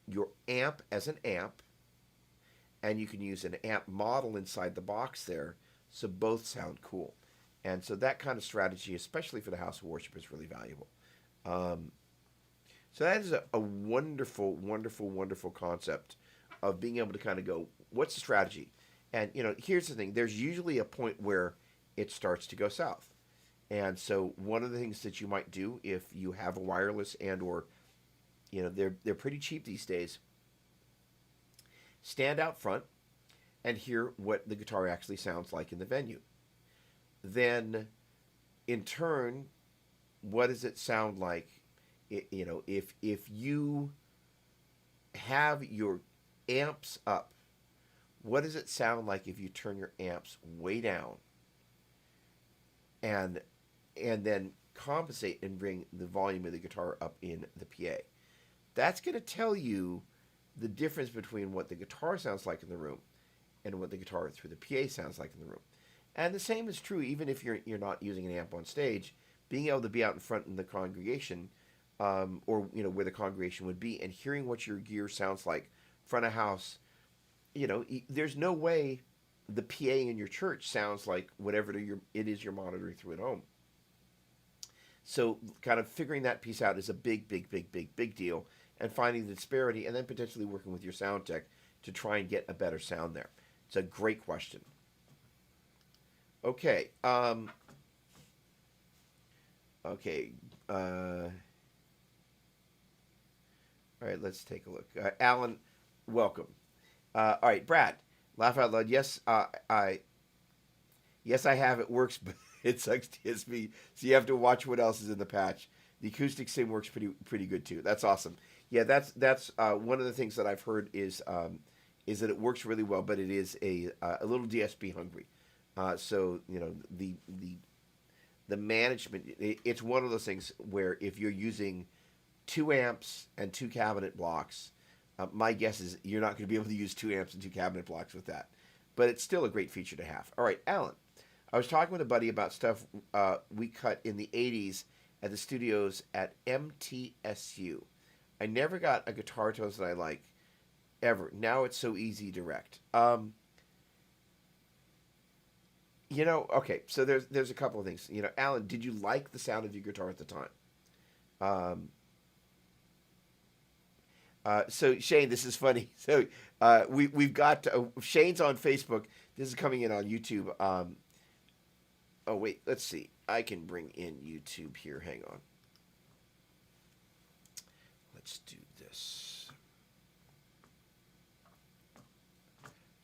your amp as an amp, and you can use an amp model inside the box there, so both sound cool. And so that kind of strategy, especially for the house of worship, is really valuable. Um, so that is a wonderful, wonderful, wonderful concept of being able to kind of go, what's the strategy? And here's the thing: there's usually a point where it starts to go south. And so one of the things that you might do if you have a wireless and or they're pretty cheap these days, stand out front and hear what the guitar actually sounds like in the venue. Then in turn, what does it sound like? If you have your amps up, what does it sound like if you turn your amps way down and then compensate and bring the volume of the guitar up in the PA? That's going to tell you the difference between what the guitar sounds like in the room and what the guitar through the PA sounds like in the room. And the same is true even if you're not using an amp on stage. Being able to be out in front in the congregation, or where the congregation would be, and hearing what your gear sounds like front of house. There's no way the PA in your church sounds like whatever it is you're monitoring through at home. So kind of figuring that piece out is a big, big, big, big, big deal, and finding the disparity, and then potentially working with your sound tech to try and get a better sound there. It's a great question. Okay. Okay. All right, let's take a look. Alan, welcome. All right, Brad, laugh out loud. Yes, I have. It works, but it sucks to hit me. So you have to watch what else is in the patch. The acoustic sim works pretty good too. That's awesome. Yeah, that's one of the things that I've heard is that it works really well, but it is a little DSP hungry. So the management, it's one of those things where if you're using 2 amps and 2 cabinet blocks, my guess is you're not going to be able to use 2 amps and 2 cabinet blocks with that. But it's still a great feature to have. All right, Alan, I was talking with a buddy about stuff we cut in the 80s at the studios at MTSU. I never got a guitar tones that I like, ever. Now it's so easy to direct. Okay, so there's a couple of things. Alan, did you like the sound of your guitar at the time? So Shane, this is funny. So we've got Shane's on Facebook. This is coming in on YouTube. Oh wait, let's see. I can bring in YouTube here. Hang on. Let's do this.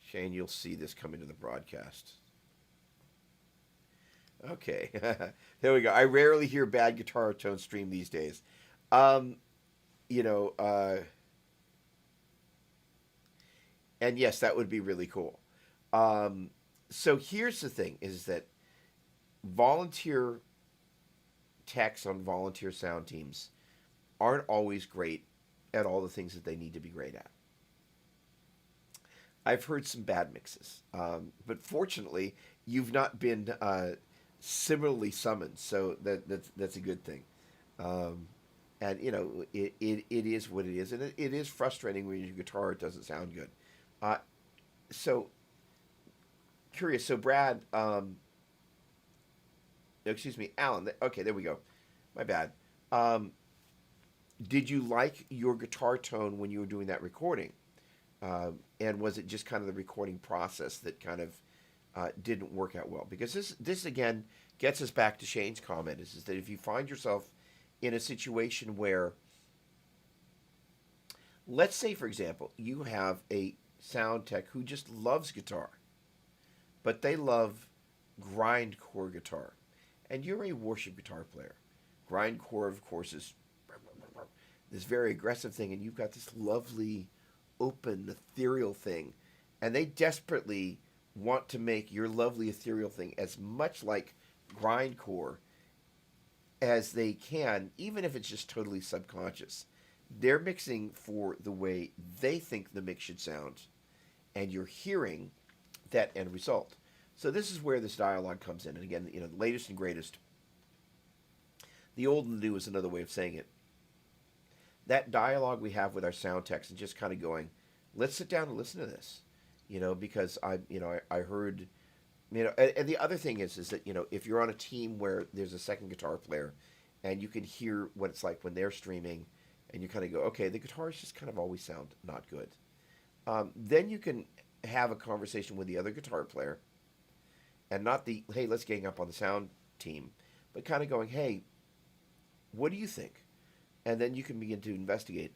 Shane, you'll see this come into the broadcast. Okay, there we go. I rarely hear bad guitar tone stream these days. You know, and yes, that would be really cool. So here's the thing: is that volunteer techs on volunteer sound teams aren't always great at all the things that they need to be great at. I've heard some bad mixes, but fortunately, you've not been similarly summoned, so that's a good thing. And it is what it is, and it is frustrating when your guitar doesn't sound good. Uh, so curious. So Brad, excuse me, Alan. Okay, there we go. My bad. Did you like your guitar tone when you were doing that recording? And was it just kind of the recording process that kind of didn't work out well? Because this again gets us back to Shane's comment: is that if you find yourself in a situation where, let's say, for example, you have a sound tech who just loves guitar, but they love grindcore guitar, and you're a worship guitar player. Grindcore, of course, is this very aggressive thing, and you've got this lovely, open, ethereal thing, and they desperately want to make your lovely ethereal thing as much like grindcore as they can, even if it's just totally subconscious. They're mixing for the way they think the mix should sound, and you're hearing that end result. So this is where this dialogue comes in. And again, the latest and greatest. The old and the new is another way of saying it. That dialogue we have with our sound techs and just kind of going, let's sit down and listen to this, because I heard, and the other thing is that, if you're on a team where there's a second guitar player and you can hear what it's like when they're streaming and you kind of go, okay, the guitars just kind of always sound not good. Then you can have a conversation with the other guitar player and not the, hey, let's gang up on the sound team, but kind of going, hey, what do you think? And then you can begin to investigate,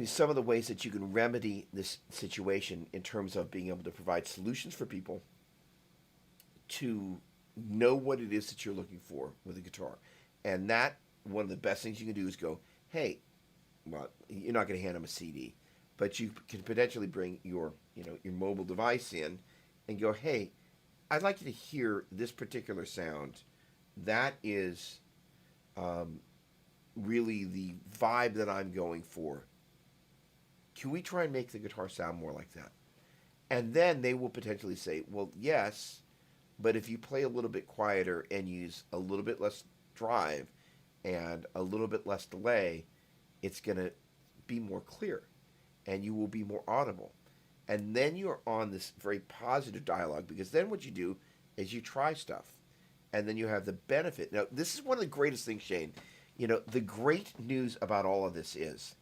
some of the ways that you can remedy this situation in terms of being able to provide solutions for people to know what it is that you're looking for with a guitar. And that, one of the best things you can do is go, hey, well, you're not going to hand them a CD, but you can potentially bring your mobile device in and go, hey, I'd like you to hear this particular sound. That is really the vibe that I'm going for. Can we try and make the guitar sound more like that? And then they will potentially say, well, yes, but if you play a little bit quieter and use a little bit less drive and a little bit less delay, it's going to be more clear and you will be more audible. And then you're on this very positive dialogue, because then what you do is you try stuff and then you have the benefit. Now, this is one of the greatest things, Shane. The great news about all of this is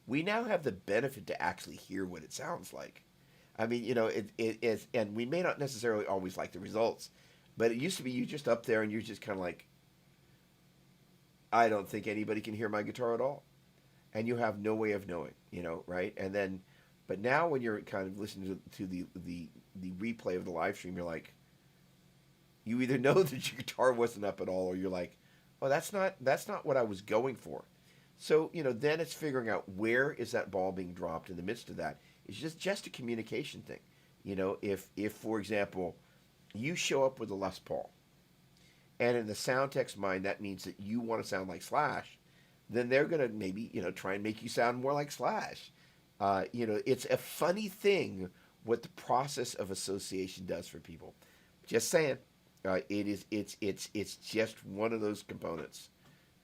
we now have the benefit to actually hear what it sounds like. I mean, it is, and we may not necessarily always like the results, but it used to be you just up there and you're just kind of like, I don't think anybody can hear my guitar at all. And you have no way of knowing, right? And then, but now when you're kind of listening to the replay of the live stream, you're like, you either know that your guitar wasn't up at all, or you're like, oh, that's not what I was going for. So, then it's figuring out where is that ball being dropped in the midst of that. It's just a communication thing. If for example, you show up with a Les Paul, and in the sound tech's mind, that means that you want to sound like Slash, then they're going to maybe, try and make you sound more like Slash. It's a funny thing what the process of association does for people. Just saying. It's just one of those components.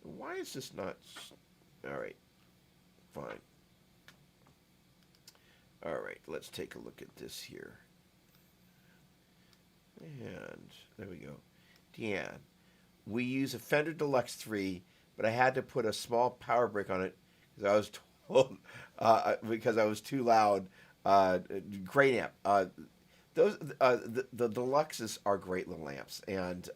Why is this not? All right, fine. All right, let's take a look at this here. And there we go. Deanne, we use a Fender Deluxe 3, but I had to put a small power brick on it because I was told because I was too loud. Great amp. Those the deluxes are great little amps, and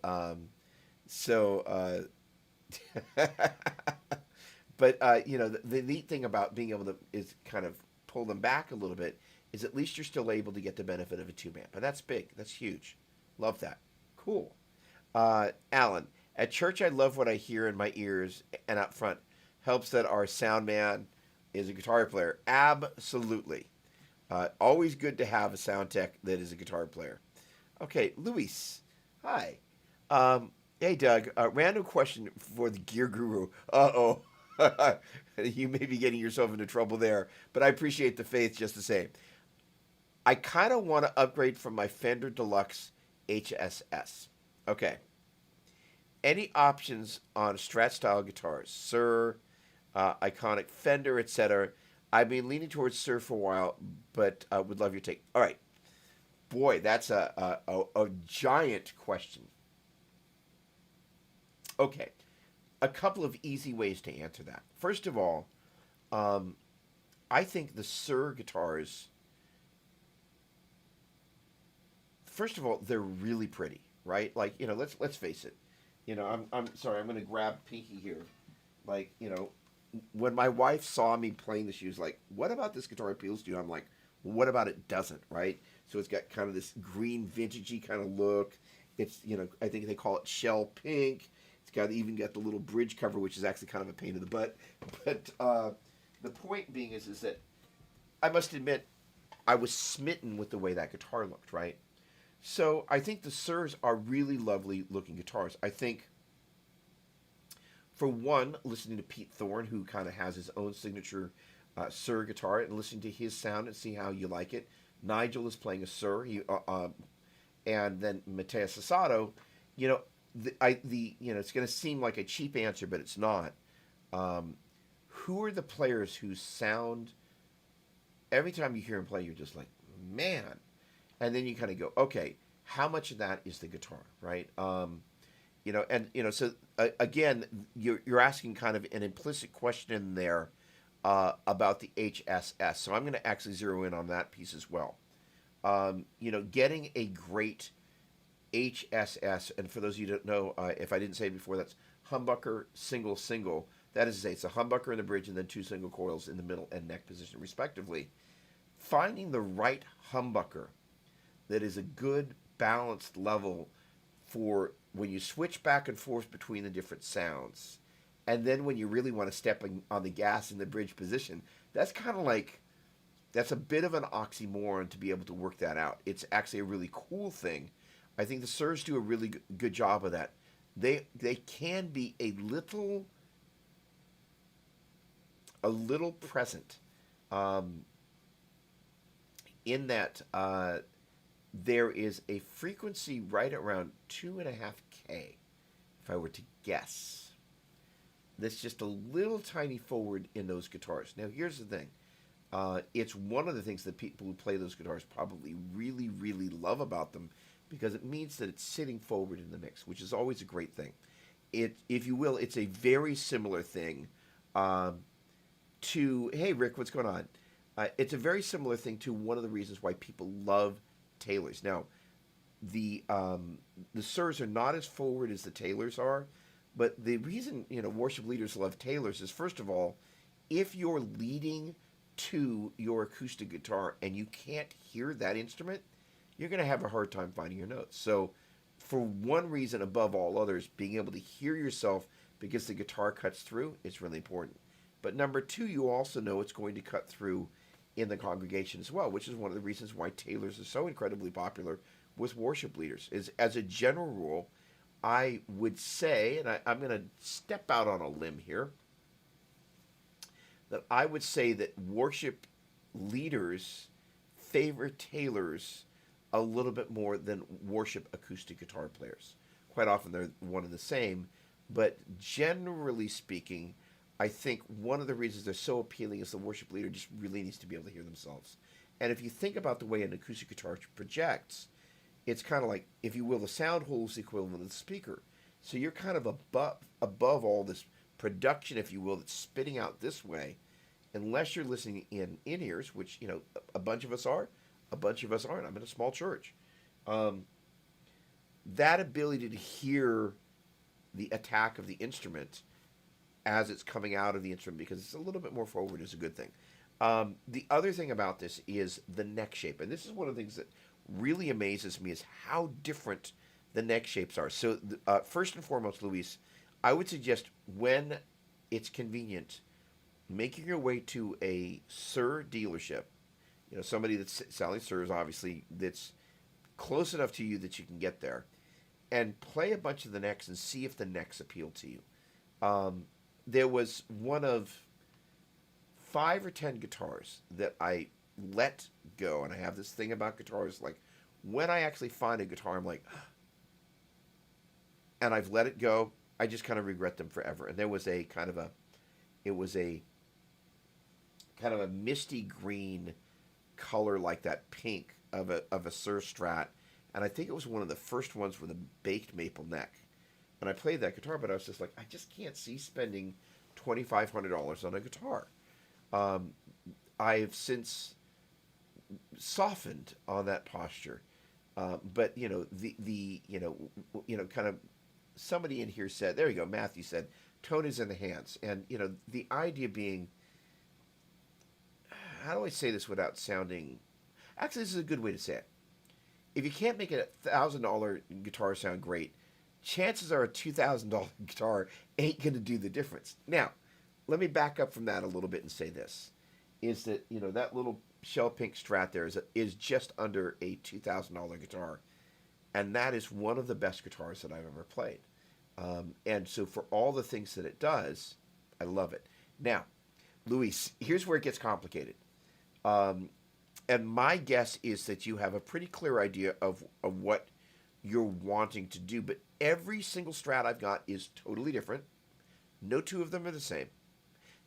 but the neat thing about being able to is kind of pull them back a little bit is at least you're still able to get the benefit of a tube amp, and that's big, that's huge, love that, cool. Alan, at church I love what I hear in my ears and up front. Helps that our sound man is a guitar player. Absolutely. Always good to have a sound tech that is a guitar player. Okay, Luis. Hi. Hey, Doug. Random question for the Gear Guru. Uh-oh. You may be getting yourself into trouble there, but I appreciate the faith just the same. I kind of want to upgrade from my Fender Deluxe HSS. Okay. Any options on Strat-style guitars? Sir, Iconic, Fender, etc. I've been leaning towards Sir for a while, but would love your take. All right. Boy, that's a giant question. Okay. A couple of easy ways to answer that. First of all, I think the Sir guitars, first of all, they're really pretty, right? Like, let's face it. I'm sorry, I'm going to grab Pinky here. Like, when my wife saw me playing this, she was like, what about this guitar appeals to you? I'm like, well, what about it doesn't, right? So it's got kind of this green vintagey kind of look, It's, I think they call it shell pink. It's got even got the little bridge cover, which is actually kind of a pain in the butt. But the point being is that I must admit I was smitten with the way that guitar looked. Right. So I think the Sirs are really lovely looking guitars. I think, for one, listening to Pete Thorne, who kind of has his own signature Sir guitar, and listening to his sound and see how you like it. Nigel is playing a Sir. And then Mateus Sasato, you know, it's going to seem like a cheap answer, but it's not. Um, who are the players whose sound every time you hear him play, you're just like, man, and then you kind of go, okay, how much of that is the guitar, right? So again, you're asking kind of an implicit question there about the HSS. So I'm going to actually zero in on that piece as well. Getting a great HSS, and for those of you who don't know, if I didn't say it before, that's humbucker single single. That is to say, it's a humbucker in the bridge and then two single coils in the middle and neck position, respectively. Finding the right humbucker that is a good balanced level for when you switch back and forth between the different sounds, and then when you really want to step on the gas in the bridge position, that's kind of like that's a bit of an oxymoron to be able to work that out. It's actually a really cool thing. I think the Sirs do a really good job of that. They can be a little present, um, in that there is a frequency right around 2.5K, if I were to guess. That's just a little tiny forward in those guitars. Now, here's the thing. It's one of the things that people who play those guitars probably really, really love about them, because it means that it's sitting forward in the mix, which is always a great thing. If you will, it's a very similar thing to, hey, Rick, what's going on? It's a very similar thing to one of the reasons why people love Taylors. Now, the Sirs are not as forward as the Taylors are, but the reason worship leaders love Taylors is, first of all, if you're leading to your acoustic guitar and you can't hear that instrument, you're going to have a hard time finding your notes. So, for one reason above all others, being able to hear yourself because the guitar cuts through, it's really important. But number two, you also know it's going to cut through in the congregation as well, which is one of the reasons why Taylors are so incredibly popular with worship leaders. Is, as a general rule, I would say, and I'm going to step out on a limb here, that I would say that worship leaders favor Taylors a little bit more than worship acoustic guitar players. Quite often they're one and the same, but generally speaking, I think one of the reasons they're so appealing is the worship leader just really needs to be able to hear themselves. And if you think about the way an acoustic guitar projects, it's kind of like, if you will, the sound hole is the equivalent of the speaker. So you're kind of above all this production, if you will, that's spitting out this way, unless you're listening in ears, which a bunch of us are, a bunch of us aren't. I'm in a small church. That ability to hear the attack of the instrument as it's coming out of the instrument, because it's a little bit more forward, is a good thing. The other thing about this is the neck shape, and this is one of the things that really amazes me, is how different the neck shapes are. So, first and foremost, Luis, I would suggest, when it's convenient, making your way to a Sir dealership, somebody that's selling Sirs, obviously, that's close enough to you that you can get there, and play a bunch of the necks and see if the necks appeal to you. There was one of 5 or 10 guitars that I let go, and I have this thing about guitars, like, when I actually find a guitar, I'm like, and I've let it go, I just kind of regret them forever. And there was a kind of a misty green color, like that pink of a Sir Strat, and I think it was one of the first ones with a baked maple neck. And I played that guitar, but I was just like, I just can't see spending $2,500 on a guitar. I've since softened on that posture, but kind of, somebody in here said, there you go, Matthew said, tone is in the hands, and the idea being, how do I say this without sounding? Actually, this is a good way to say it. if you can't make a $1,000 guitar sound great, chances are a $2,000 guitar ain't going to do the difference. Now, let me back up from that a little bit and say this: is that that little shell pink Strat there is just under a $2,000 guitar, and that is one of the best guitars that I've ever played. And so for all the things that it does, I love it. Now, Luis, here's where it gets complicated. Um, and my guess is that you have a pretty clear idea of what you're wanting to do, but every single Strat I've got is totally different. No two of them are the same.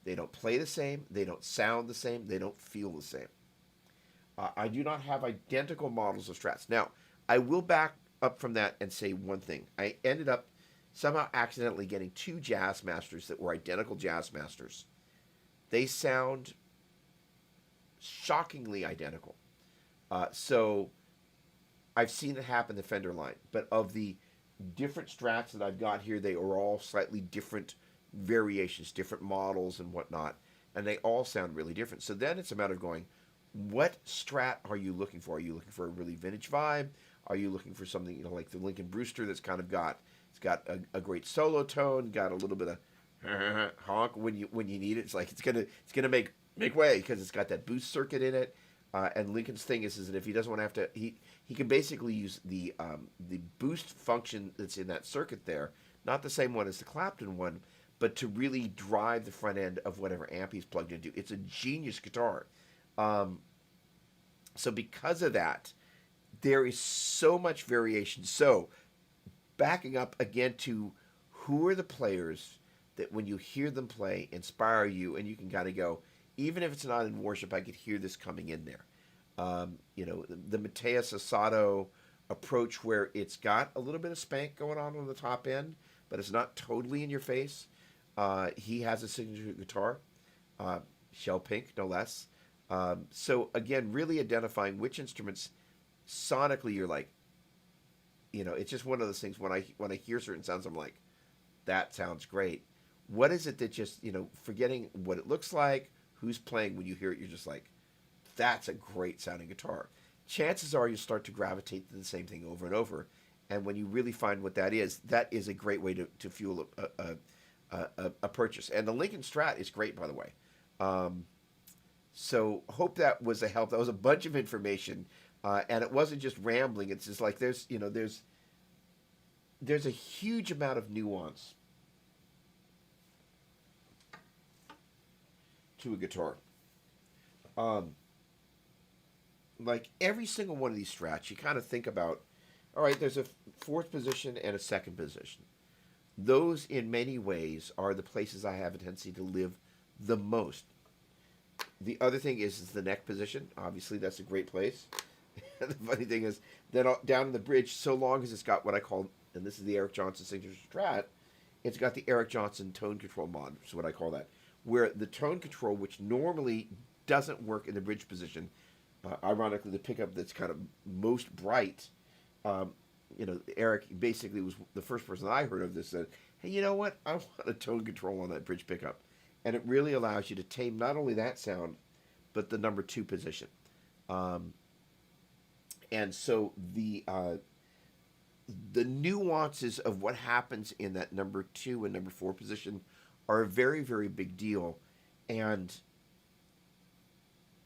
They don't play the same. They don't sound the same. They don't feel the same. I do not have identical models of Strats. Now, I will back up from that and say one thing. I ended up somehow accidentally getting two Jazz Masters that were identical Jazz Masters. They sound shockingly identical. So I've seen it happen in the Fender line, but of the different Strats that I've got here, they are all slightly different variations, different models and whatnot, and they all sound really different. So then it's a matter of going, what Strat are you looking for? Are you looking for a really vintage vibe? Are you looking for something like the Lincoln Brewster that's kind of got a great solo tone, got a little bit of honk when you need it. It's like it's gonna make way because it's got that boost circuit in it. And Lincoln's thing is that if he doesn't want to have to, he can basically use the boost function that's in that circuit there, not the same one as the Clapton one, but to really drive the front end of whatever amp he's plugged into. It's a genius guitar. So because of that, there is so much variation. So backing up again to who are the players that when you hear them play inspire you, and you can kind of go, even if it's not in worship, I could hear this coming in there. The Mateus Asado approach where it's got a little bit of spank going on the top end, but it's not totally in your face. He has a signature guitar, shell pink, no less. So again, really identifying which instruments sonically you're like, it's just one of those things when I hear certain sounds, I'm like, that sounds great. What is it that just, forgetting what it looks like, who's playing, when you hear it, you're just like, that's a great sounding guitar. Chances are you start to gravitate to the same thing over and over. And when you really find what that is a great way to fuel a purchase. And the Lincoln Strat is great, by the way. So hope that was a help. That was a bunch of information. And it wasn't just rambling. It's just like there's a huge amount of nuance to a guitar. Like every single one of these Strats, you kind of think about, all right, there's a fourth position and a second position. Those, in many ways, are the places I have a tendency to live the most. The other thing is the neck position. Obviously, that's a great place. The funny thing is that down in the bridge, so long as it's got what I call, and this is the Eric Johnson signature Strat, it's got the Eric Johnson tone control mod, is what I call that, where the tone control, which normally doesn't work in the bridge position, ironically, the pickup that's kind of most bright, Eric basically was the first person I heard of this, said, hey, you know what? I want a tone control on that bridge pickup. And it really allows you to tame not only that sound, but the number 2 position. And so the nuances of what happens in that number 2 and number 4 position are a very, very big deal. And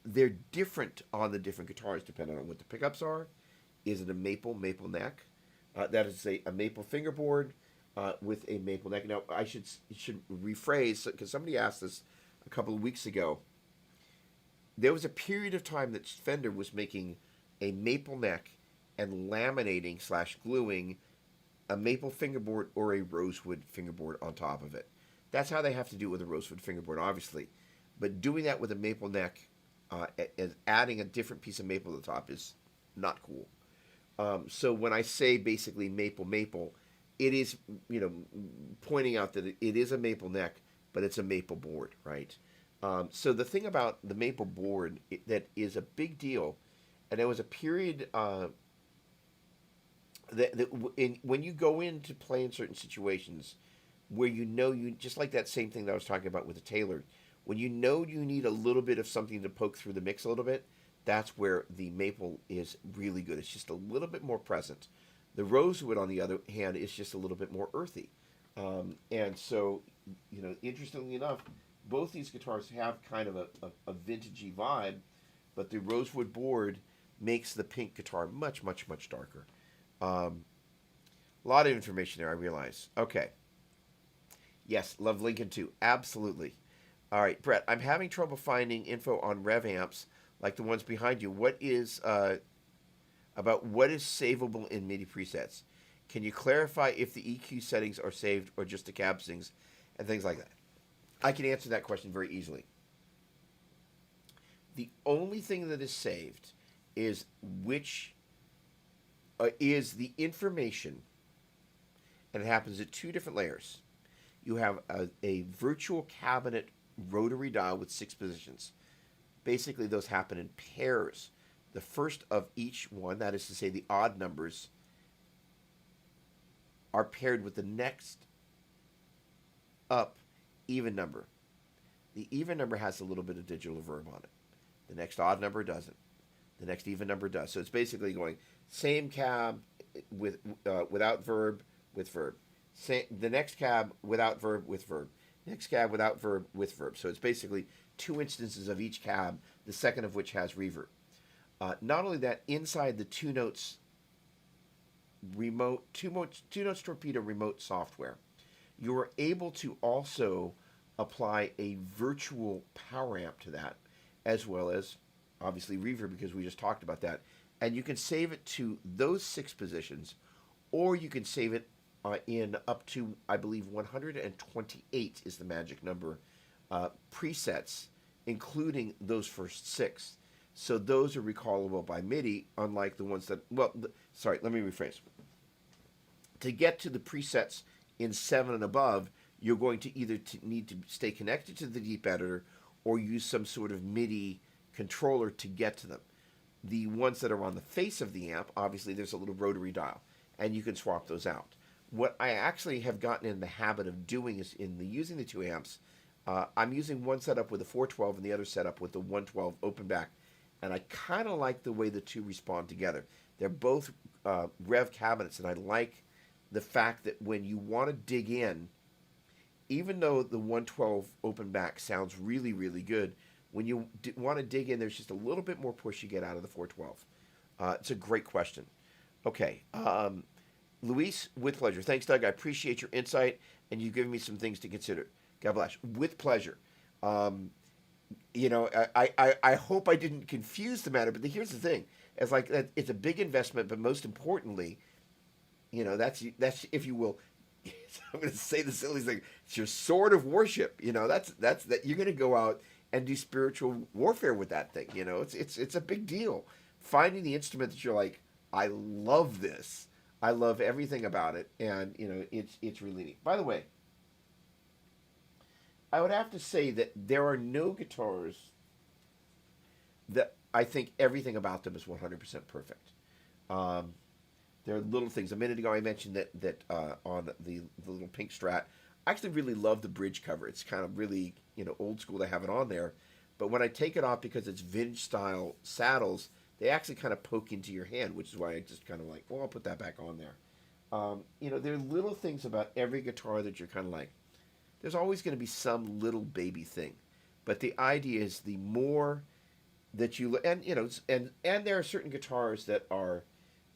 they're different on the different guitars depending on what the pickups are. Is it a maple neck? That is a maple fingerboard with a maple neck. Now, I should rephrase, because somebody asked this a couple of weeks ago. There was a period of time that Fender was making a maple neck and laminating / gluing a maple fingerboard or a rosewood fingerboard on top of it. That's how they have to do it with a rosewood fingerboard, obviously. But doing that with a maple neck and adding a different piece of maple at the top is not cool. So when I say basically maple, it is, pointing out that it is a maple neck, but it's a maple board, right? So the thing about the maple board that is a big deal, and there was a period when you go in to play in certain situations where you just like that same thing that I was talking about with the Taylor, when you need a little bit of something to poke through the mix a little bit, that's where the maple is really good. It's just a little bit more present. The rosewood, on the other hand, is just a little bit more earthy. And so, interestingly enough, both these guitars have kind of a vintagey vibe, but the rosewood board makes the pink guitar much, much, much darker. A lot of information there, I realize. Okay. Yes, love Lincoln too. Absolutely. All right, Brett, I'm having trouble finding info on rev amps like the ones behind you. What is about what is savable in MIDI presets? Can you clarify if the EQ settings are saved or just the cab settings and things like that? I can answer that question very easily. The only thing that is saved is is the information, and it happens at two different layers. You have a virtual cabinet rotary dial with 6 positions. Basically, those happen in pairs. The first of each one, that is to say the odd numbers, are paired with the next up even number. The even number has a little bit of digital verb on it. The next odd number doesn't. The next even number does. So it's basically going same cab without verb with verb. The next cab without verb with verb. Next cab without verb with verb. So it's basically 2 instances of each cab, the second of which has reverb. Not only that, inside the two notes torpedo remote software, you are able to also apply a virtual power amp to that, as well as obviously reverb, because we just talked about that. And you can save it to those 6 positions, or you can save it in up to, I believe, 128 is the magic number, presets, including those first 6. So those are recallable by MIDI, unlike the ones that, sorry, let me rephrase. To get to the presets in 7 and above, you're going to either need to stay connected to the deep editor or use some sort of MIDI controller to get to them. The ones that are on the face of the amp, obviously there's a little rotary dial, and you can swap those out. What I actually have gotten in the habit of doing is using the 2 amps, I'm using one setup with a 412 and the other setup with the 112 open back, and I kind of like the way the two respond together. They're both rev cabinets, and I like the fact that when you want to dig in, even though the 112 open back sounds really, really good, when you want to dig in, there's just a little bit more push you get out of the 412. It's a great question. Okay. Luis, with pleasure. Thanks, Doug. I appreciate your insight, and you've given me some things to consider. God bless. With pleasure. I hope I didn't confuse the matter, but here's the thing. It's a big investment, but most importantly, that's if you will, I'm going to say the silly thing. It's your sword of worship. That's that you're going to go out and do spiritual warfare with that thing. It's a big deal. Finding the instrument that you're like, I love this. I love everything about it, and it's really neat. By the way, I would have to say that there are no guitars that I think everything about them is 100% perfect. There are little things. A minute ago, I mentioned that on the little pink Strat, I actually really love the bridge cover. It's kind of really old school to have it on there, but when I take it off, because it's vintage style saddles, they actually kind of poke into your hand, which is why I just kind of like, well, I'll put that back on there. There are little things about every guitar that you're kind of like, there's always going to be some little baby thing, but the idea is the more that you and there are certain guitars that are,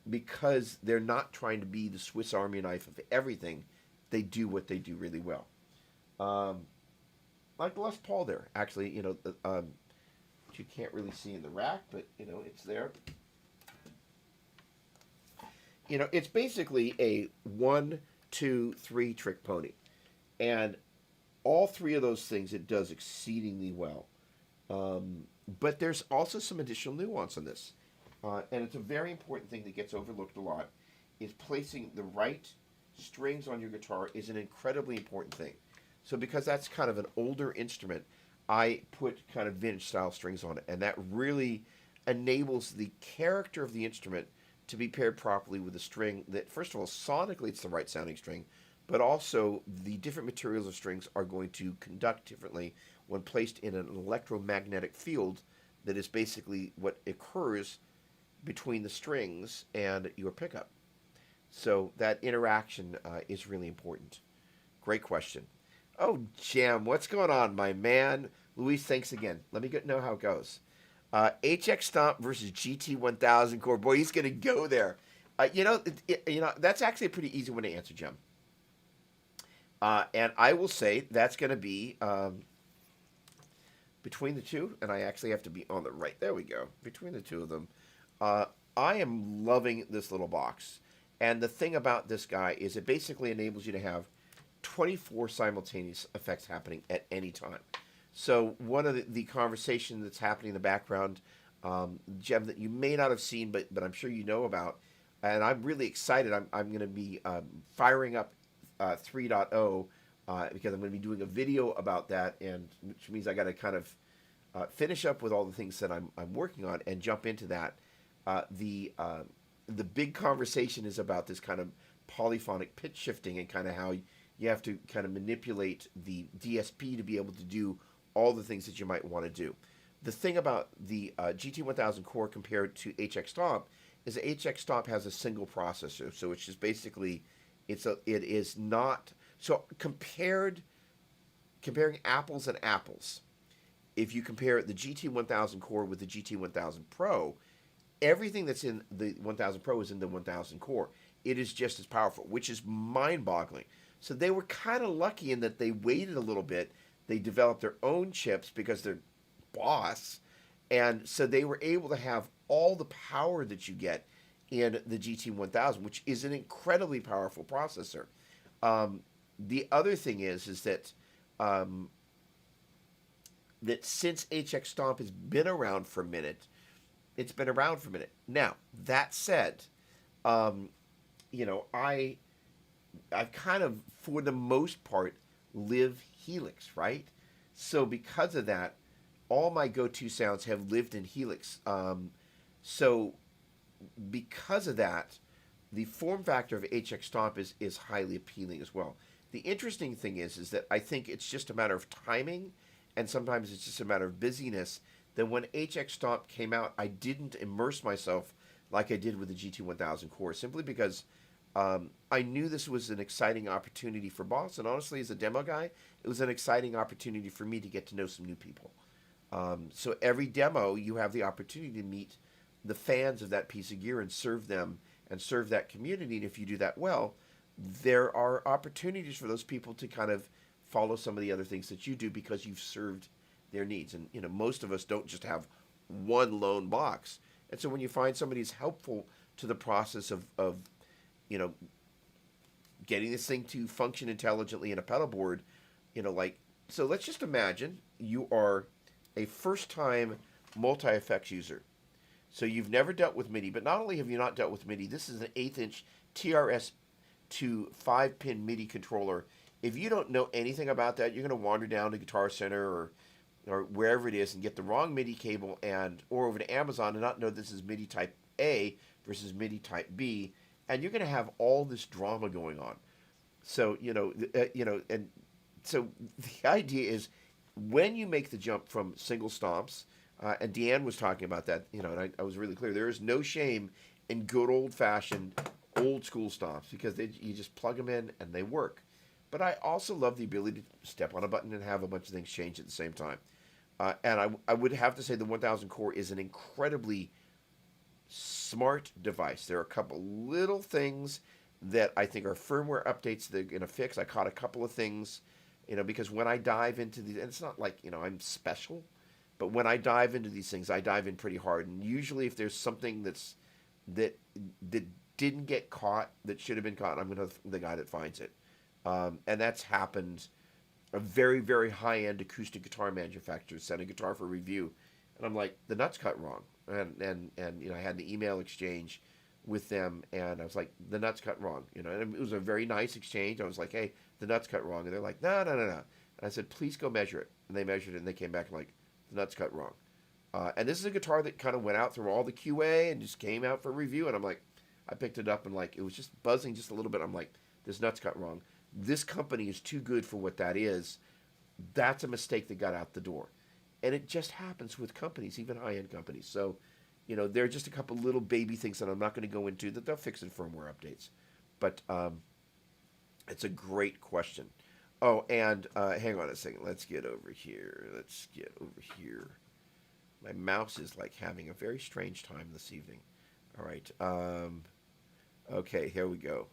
because they're not trying to be the Swiss Army knife of everything, they do what they do really well. Like Les Paul there, actually, which you can't really see in the rack, but it's there. It's basically a 1, 2, 3 trick pony, and all 3 of those things it does exceedingly well. But there's also some additional nuance on this, and it's a very important thing that gets overlooked a lot. Is placing the right strings on your guitar is an incredibly important thing. So because that's kind of an older instrument, I put kind of vintage style strings on it, and that really enables the character of the instrument to be paired properly with a string that, first of all, sonically it's the right sounding string, but also the different materials of strings are going to conduct differently when placed in an electromagnetic field that is basically what occurs between the strings and your pickup. So that interaction is really important. Great question. Oh, Jam, what's going on, my man? Luis, thanks again. Let me know how it goes. HX Stomp versus GT1000 core. Boy, he's going to go there. That's actually a pretty easy one to answer, Jim. And I will say that's going to be between the two, and I actually have to be on the right. There we go. Between the two of them, I am loving this little box. And the thing about this guy is it basically enables you to have 24 simultaneous effects happening at any time. So one of the conversation that's happening in the background, Gem, that you may not have seen, but I'm sure you know about, and I'm really excited. I'm going to be firing up 3.0 because I'm going to be doing a video about that, and which means I got to kind of finish up with all the things that I'm working on and jump into that. The big conversation is about this kind of polyphonic pitch shifting and kind of how you have to kind of manipulate the DSP to be able to do all the things that you might want to do. The thing about the GT1000 core compared to HX Stomp is that HX Stomp has a single processor, so it's just basically it is not so comparing apples and apples. If you compare the GT1000 core with the GT1000 Pro, everything that's in the 1000 Pro is in the 1000 core. It is just as powerful, which is mind-boggling. So they were kind of lucky in that they waited a little bit. They developed their own chips because they're boss, and so they were able to have all the power that you get in the GT1000, which is an incredibly powerful processor. The other thing is that that since HX Stomp has been around for a minute, it's been around for a minute. Now, that said, I've kind of, for the most part, live helix, right? So because of that, all my go-to sounds have lived in helix. So because of that, the form factor of HX Stomp is highly appealing as well. The interesting thing is that I think it's just a matter of timing, and sometimes it's just a matter of busyness, that when HX Stomp came out, I didn't immerse myself like I did with the GT1000 core, simply because I knew this was an exciting opportunity for Boss, and honestly, as a demo guy, it was an exciting opportunity for me to get to know some new people. So every demo, you have the opportunity to meet the fans of that piece of gear and serve them and serve that community, and if you do that well, there are opportunities for those people to kind of follow some of the other things that you do because you've served their needs. And most of us don't just have one lone box. And so when you find somebody who's helpful to the process of getting this thing to function intelligently in a pedal board, so let's just imagine you are a first-time multi-effects user. So you've never dealt with MIDI, but not only have you not dealt with MIDI, this is an 1/8" TRS to 5-pin MIDI controller. If you don't know anything about that, you're going to wander down to Guitar Center or wherever it is and get the wrong MIDI cable or over to Amazon and not know this is MIDI type A versus MIDI type B, and you're going to have all this drama going on. So and so the idea is when you make the jump from single stomps, and Deanne was talking about that, and I was really clear. There is no shame in good old-fashioned, old-school stomps because you just plug them in and they work. But I also love the ability to step on a button and have a bunch of things change at the same time. And I would have to say the 1000 core is an incredibly smart device. There are a couple little things that I think are firmware updates they're going to fix. I caught a couple of things, because when I dive into these, and it's not like, I'm special, but when I dive into these things, I dive in pretty hard. And usually if there's something that didn't get caught, that should have been caught, I'm going to the guy that finds it. And that's happened. A very, very high-end acoustic guitar manufacturer sent a guitar for review, and I'm like, the nut's cut wrong. And I had an email exchange with them, and I was like, the nut's cut wrong. And it was a very nice exchange. I was like, hey, the nut's cut wrong. And they're like, no. And I said, please go measure it. And they measured it, and they came back and like, the nut's cut wrong. And this is a guitar that kind of went out through all the QA and just came out for review, and I'm like, I picked it up, and like, it was just buzzing just a little bit. I'm like, this nut's cut wrong. This company is too good for what that is. That's a mistake that got out the door. And it just happens with companies, even high-end companies. So, there are just a couple little baby things that I'm not going to go into that they'll fix in firmware updates. But it's a great question. Oh, and hang on a second. Let's get over here. My mouse is like having a very strange time this evening. All right. Okay, here we go.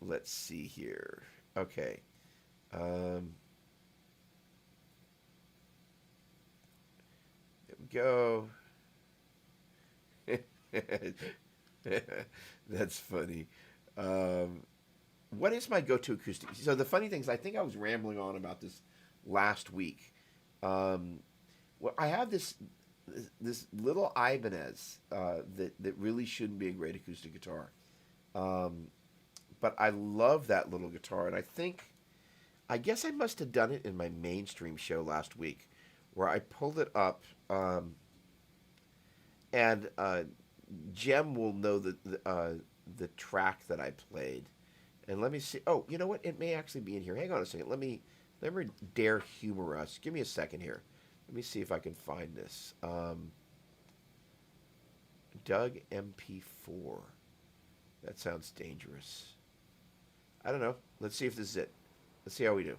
Let's see here. Okay. There we go. That's funny. What is my go-to acoustic? So the funny thing is, I think I was rambling on about this last week. Well, I have this little Ibanez that really shouldn't be a great acoustic guitar, but I love that little guitar, and I guess I must have done it in my mainstream show last week, where I pulled it up, and Jem will know the track that I played, and let me see. Oh, you know what? It may actually be in here. Hang on a second. Let me dare humor us. Give me a second here. Let me see if I can find this. Doug MP4. That sounds dangerous. I don't know. Let's see if this is it. Let's see how we do.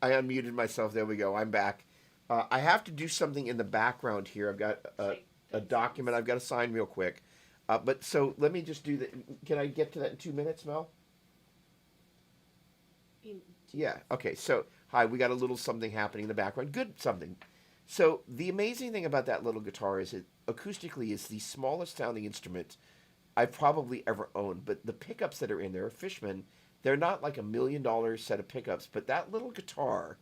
I unmuted myself. There we go. I'm back. I have to do something in the background here. I've got a document I've got to sign real quick. But so let me just do that. Can I get to that in 2 minutes, Mel? Yeah. Okay. So, hi. We got a little something happening in the background. Good something. So the amazing thing about that little guitar is it acoustically is the smallest sounding instrument I've probably ever owned. But the pickups that are in there are Fishman. They're not like $1 million set of pickups, but that little guitar,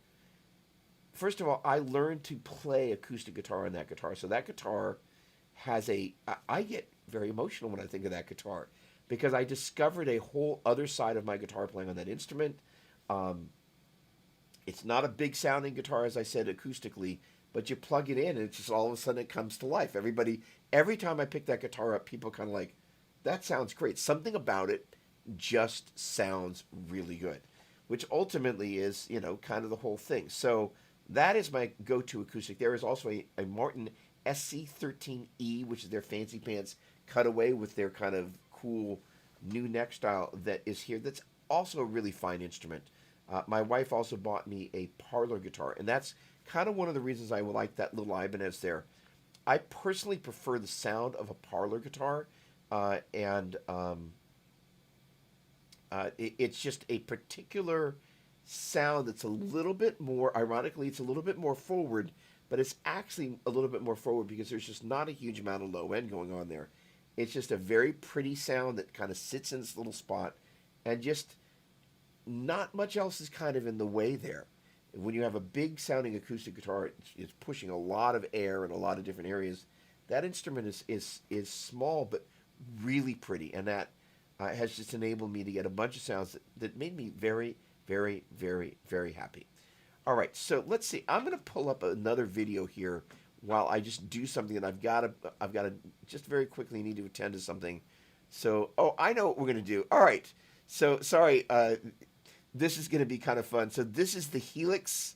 first of all, I learned to play acoustic guitar on that guitar. So that guitar has I get very emotional when I think of that guitar because I discovered a whole other side of my guitar playing on that instrument. It's not a big sounding guitar, as I said, acoustically, but you plug it in and it's just all of a sudden it comes to life. Every time I pick that guitar up, people kind of like, that sounds great. Something about it just sounds really good, which ultimately is, kind of the whole thing. So that is my go-to acoustic. There is also a Martin SC13E, which is their fancy pants cutaway with their kind of cool new neck style that is here. That's also a really fine instrument. My wife also bought me a parlor guitar, and that's kind of one of the reasons I like that little Ibanez there. I personally prefer the sound of a parlor guitar, it's just a particular sound that's a little bit more, ironically, it's a little bit more forward, but it's actually a little bit more forward because there's just not a huge amount of low end going on there. It's just a very pretty sound that kind of sits in this little spot, and just not much else is kind of in the way there. When you have a big sounding acoustic guitar, it's pushing a lot of air in a lot of different areas. That instrument is small but really pretty, and that has just enabled me to get a bunch of sounds that made me very, very, very, very happy. All right, so let's see. I'm going to pull up another video here while I just do something that I've got to just very quickly need to attend to something. So, I know what we're going to do. All right. So, sorry, this is going to be kind of fun. So this is the Helix.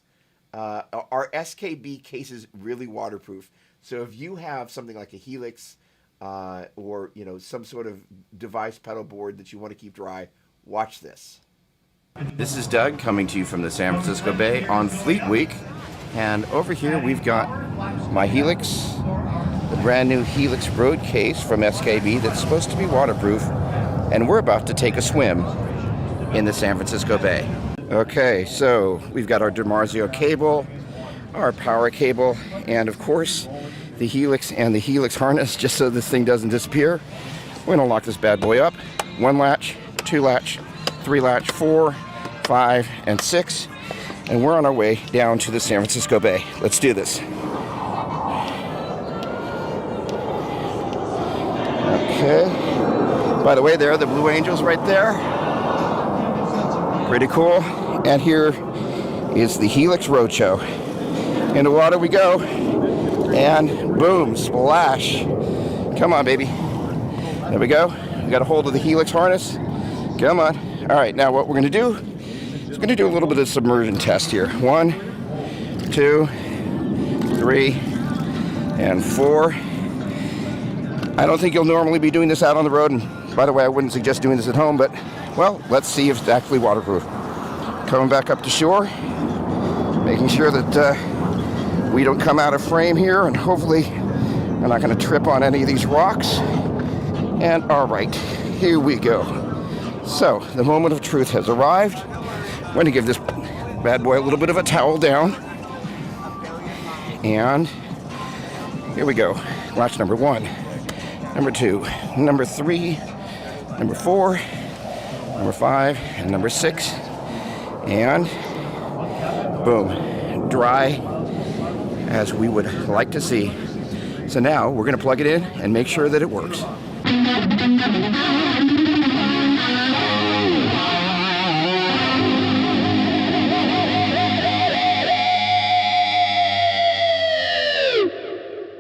Our SKB case is really waterproof. So if you have something like a Helix, or some sort of device pedal board that you want to keep dry, watch this. This is Doug coming to you from the San Francisco Bay on Fleet Week, And over here we've got my Helix, the brand new Helix road case from SKB that's supposed to be waterproof, and we're about to take a swim in the San Francisco Bay. Okay, so we've got our DiMarzio cable, our power cable, and of course the Helix and the Helix harness, just so this thing doesn't disappear. We're gonna lock this bad boy up. 1 latch, 2 latch, 3 latch, 4, 5, and 6. And we're on our way down to the San Francisco Bay. Let's do this. Okay. By the way, there are the Blue Angels right there. Pretty cool. And here is the Helix Roadshow. In the water we go. And boom, splash. Come on, baby. There we go. We got a hold of the Helix harness. Come on. All right, now what we're going to do is going to do a little bit of submersion test here. 1, 2, 3, and 4. I don't think you'll normally be doing this out on the road, and by the way, I wouldn't suggest doing this at home, but, well, let's see if it's actually waterproof. Coming back up to shore, making sure that we don't come out of frame here, and hopefully we're not going to trip on any of these rocks. And all right, here we go. So the moment of truth has arrived. I'm going to give this bad boy a little bit of a towel down. And here we go. Latch number 1, number 2, number 3, number 4, number 5, and number 6. And boom, dry as we would like to see. So now we're going to plug it in and make sure that it works.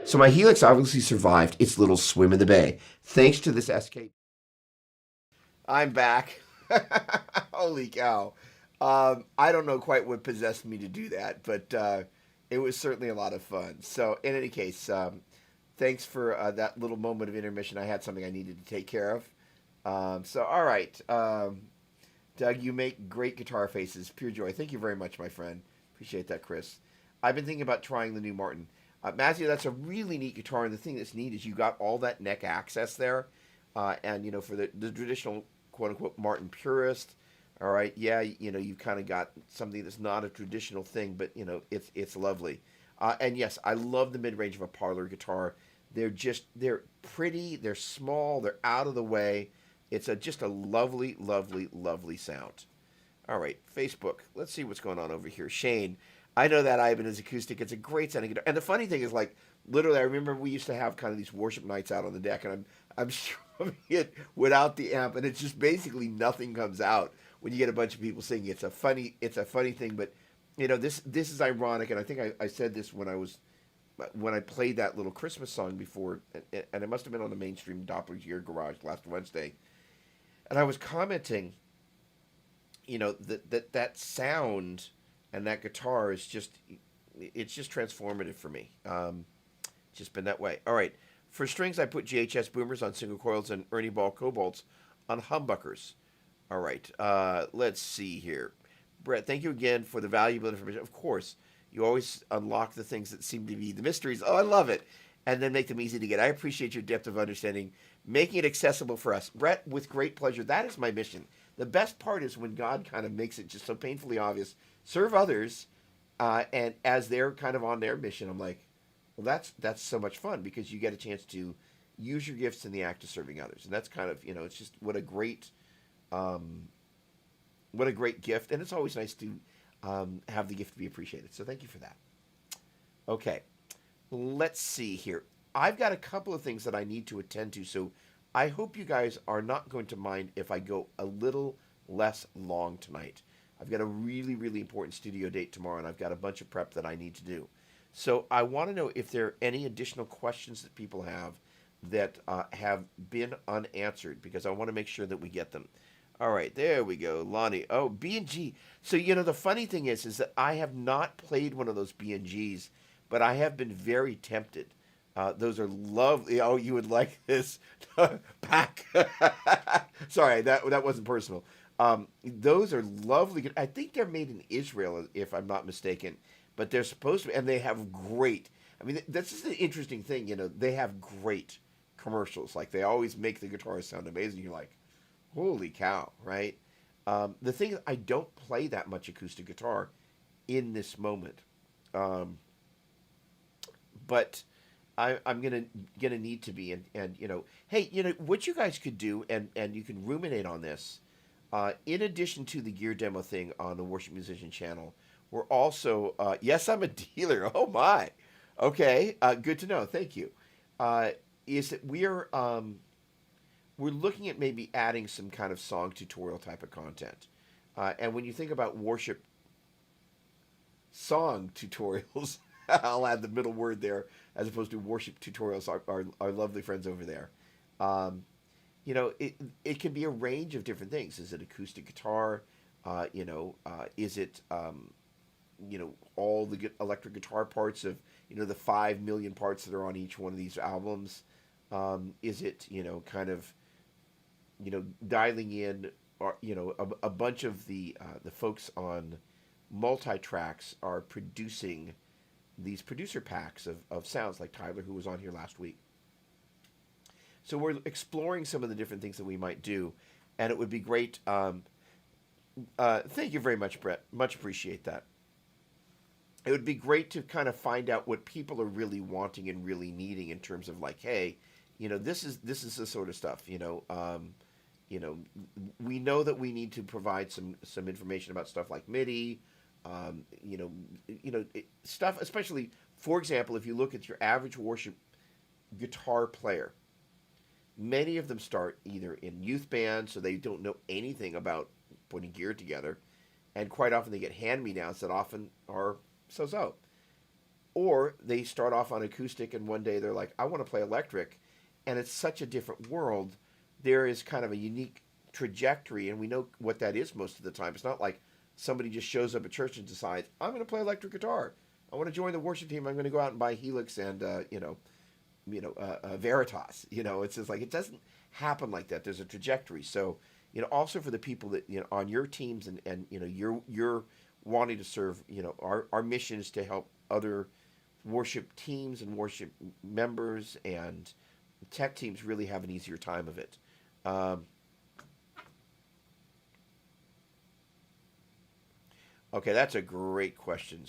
So my Helix obviously survived its little swim in the bay, thanks to this SK. I'm back. Holy cow. I don't know quite what possessed me to do that, but it was certainly a lot of fun. So in any case, thanks for that little moment of intermission. I had something I needed to take care of. So all right. Doug, you make great guitar faces. Pure joy. Thank you very much, my friend. Appreciate that, Chris. I've been thinking about trying the new Martin. Matthew, that's a really neat guitar, and the thing that's neat is you got all that neck access there, and you know, for the traditional quote-unquote Martin purist, all right, yeah, you know, you've kind of got something that's not a traditional thing, but you know, it's lovely, and yes, I love the mid-range of a parlor guitar. They're pretty, they're small, they're out of the way. It's just a lovely, lovely, lovely sound. All right, Facebook. Let's see what's going on over here. Shane. I know that Ibanez acoustic. It's a great sounding guitar. And the funny thing is, like, literally, I remember we used to have kind of these worship nights out on the deck, and I'm strumming it without the amp, and it's just basically nothing comes out when you get a bunch of people singing. It's a funny thing, but you know, this is ironic, and I think I said this when I played that little Christmas song before, and it must have been on the mainstream Doppler's Year Garage last Wednesday, and I was commenting, you know, that sound. And that guitar is it's just transformative for me. Just been that way. All right. For strings, I put GHS boomers on single coils and Ernie Ball cobalts on humbuckers. All right. Let's see here. Brett, thank you again for the valuable information. Of course, you always unlock the things that seem to be the mysteries. Oh, I love it. And then make them easy to get. I appreciate your depth of understanding, making it accessible for us. Brett, with great pleasure. That is my mission. The best part is when God kind of makes it just so painfully obvious. Serve others, and as they're kind of on their mission, I'm like, well, that's so much fun because you get a chance to use your gifts in the act of serving others, and that's kind of, you know, it's just what a great gift, and it's always nice to have the gift be appreciated. So thank you for that. Okay, let's see here. I've got a couple of things that I need to attend to, so I hope you guys are not going to mind if I go a little less long tonight. I've got a really, really important studio date tomorrow, and I've got a bunch of prep that I need to do. So I want to know if there are any additional questions that people have that have been unanswered, because I want to make sure that we get them. All right, there we go. Lonnie. Oh, B&G. So, you know, the funny thing is that I have not played one of those B&Gs, but I have been very tempted. Those are lovely. Oh, you would like this. Pack. Sorry, that wasn't personal. Those are lovely. I think they're made in Israel, if I'm not mistaken. but they're supposed to, and they have great. I mean, that's just an interesting thing. They have great commercials. Like they always make the guitars sound amazing. You're like, holy cow, right? The thing is, I don't play that much acoustic guitar in this moment, um, but I'm gonna need to be. And hey, what you guys could do, and you can ruminate on this. In addition to the gear demo thing on the Worship Musician channel, we're also yes, I'm a dealer. Oh my, okay, good to know. Thank you. Uh, is that we're looking at maybe adding some kind of song tutorial type of content. And when you think about worship song tutorials, I'll add the middle word there as opposed to worship tutorials, our lovely friends over there. Um, it can be a range of different things. Is it acoustic guitar? Is it, all the electric guitar parts of, the 5 million parts that are on each one of these albums? Is it, kind of dialing in, or a bunch of the folks on multi tracks are producing these producer packs of sounds, like Tyler, who was on here last week. So we're exploring some of the different things that we might do, and it would be great. Thank you very much, Brett. Much appreciate that. It would be great to kind of find out what people are really wanting and really needing in terms of like, hey, this is the sort of stuff. You know, we know that we need to provide some information about stuff like MIDI. Stuff, especially for example, if you look at your average worship guitar player, many of them start either in youth bands, so they don't know anything about putting gear together, and quite often they get hand-me-downs that often are so-so. Or they start off on acoustic, and one day they're like, I want to play electric, and it's such a different world. There is kind of a unique trajectory, and we know what that is most of the time. It's not like somebody just shows up at church and decides, I'm going to play electric guitar. I want to join the worship team. I'm going to go out and buy Helix and Veritas. It's just like it doesn't happen like that. There's a trajectory. So also for the people that on your teams and you're wanting to serve. Our mission is to help other worship teams and worship members and tech teams really have an easier time of it. Um, okay, that's a great question.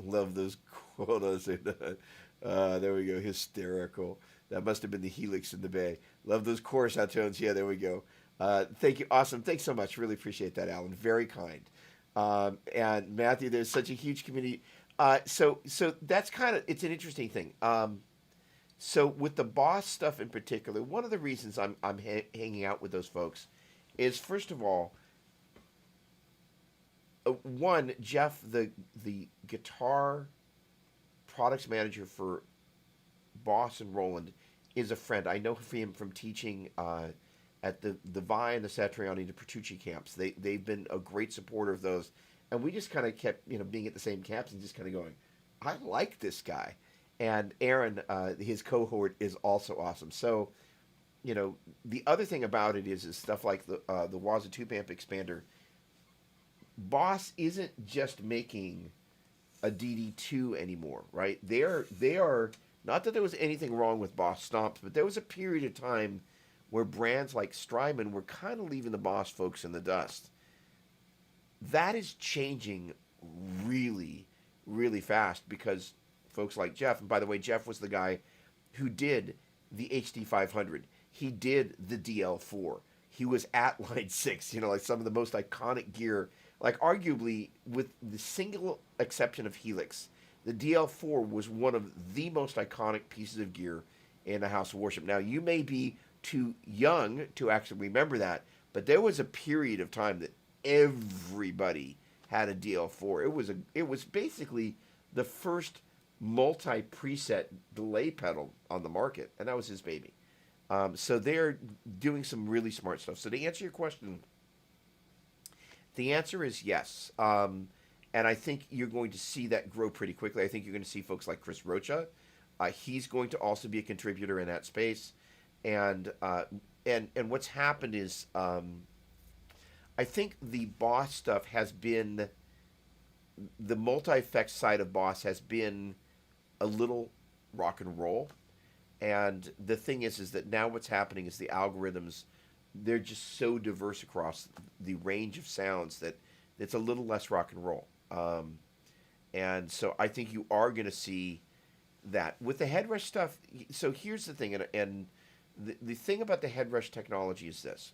Love those quotas. There we go. Hysterical. That must have been the helix in the bay. Love those chorus out tones. Yeah, there we go. Thank you. Awesome. Thanks so much. Really appreciate that, Alan. Very kind. And Matthew, there's such a huge community. So that's kind of it's an interesting thing. So with the boss stuff in particular, one of the reasons I'm hanging out with those folks is first of all, one Jeff, the guitar products manager for Boss and Roland, is a friend. I know him from teaching at the Vi and the Satriani and the Petrucci camps. They've been a great supporter of those, and we just kind of kept being at the same camps and just kind of going, I like this guy. And Aaron, his cohort, is also awesome. So the other thing about it is stuff like the Waza 2 amp expander. Boss isn't just making a DD2 anymore, right? They are not that there was anything wrong with Boss Stomps, but there was a period of time where brands like Strymon were kind of leaving the Boss folks in the dust. That is changing really, really fast because folks like Jeff, and by the way, Jeff was the guy who did the HD 500. He did the DL4. He was at Line 6, like some of the most iconic gear, like arguably with the single exception of Helix. The DL4 was one of the most iconic pieces of gear in a house of worship. Now, you may be too young to actually remember that, but there was a period of time that everybody had a DL4. It was basically the first multi-preset delay pedal on the market, and that was his baby. So they're doing some really smart stuff. So to answer your question, the answer is yes. And I think you're going to see that grow pretty quickly. I think you're going to see folks like Chris Rocha. He's going to also be a contributor in that space. And what's happened is I think the Boss stuff has been the multi-effects side of Boss has been a little rock and roll. And the thing is that now what's happening is the algorithms, they're just so diverse across the range of sounds that it's a little less rock and roll. And so I think you are going to see that with the headrush stuff. So here's the thing, and the thing about the headrush technology is this: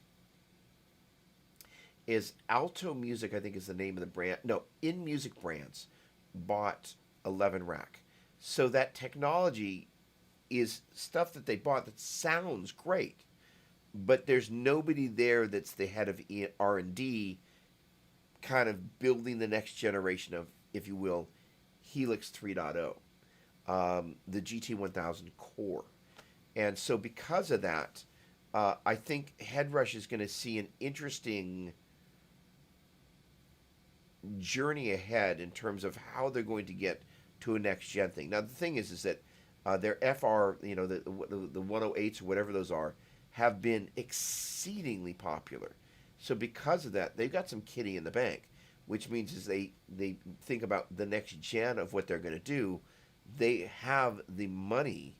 is Alto Music, I think is the name of the brand. No, In Music Brands bought 11 Rack. So that technology is stuff that they bought that sounds great, but there's nobody there that's the head of R&D kind of building the next generation of, if you will, Helix 3.0, the GT1000 core. And so because of that, I think Headrush is going to see an interesting journey ahead in terms of how they're going to get to a next gen thing. Now the thing is that their FR, the 108s or whatever those are, have been exceedingly popular. So because of that, they've got some kitty in the bank, which means is they think about the next gen of what they're going to do. They have the money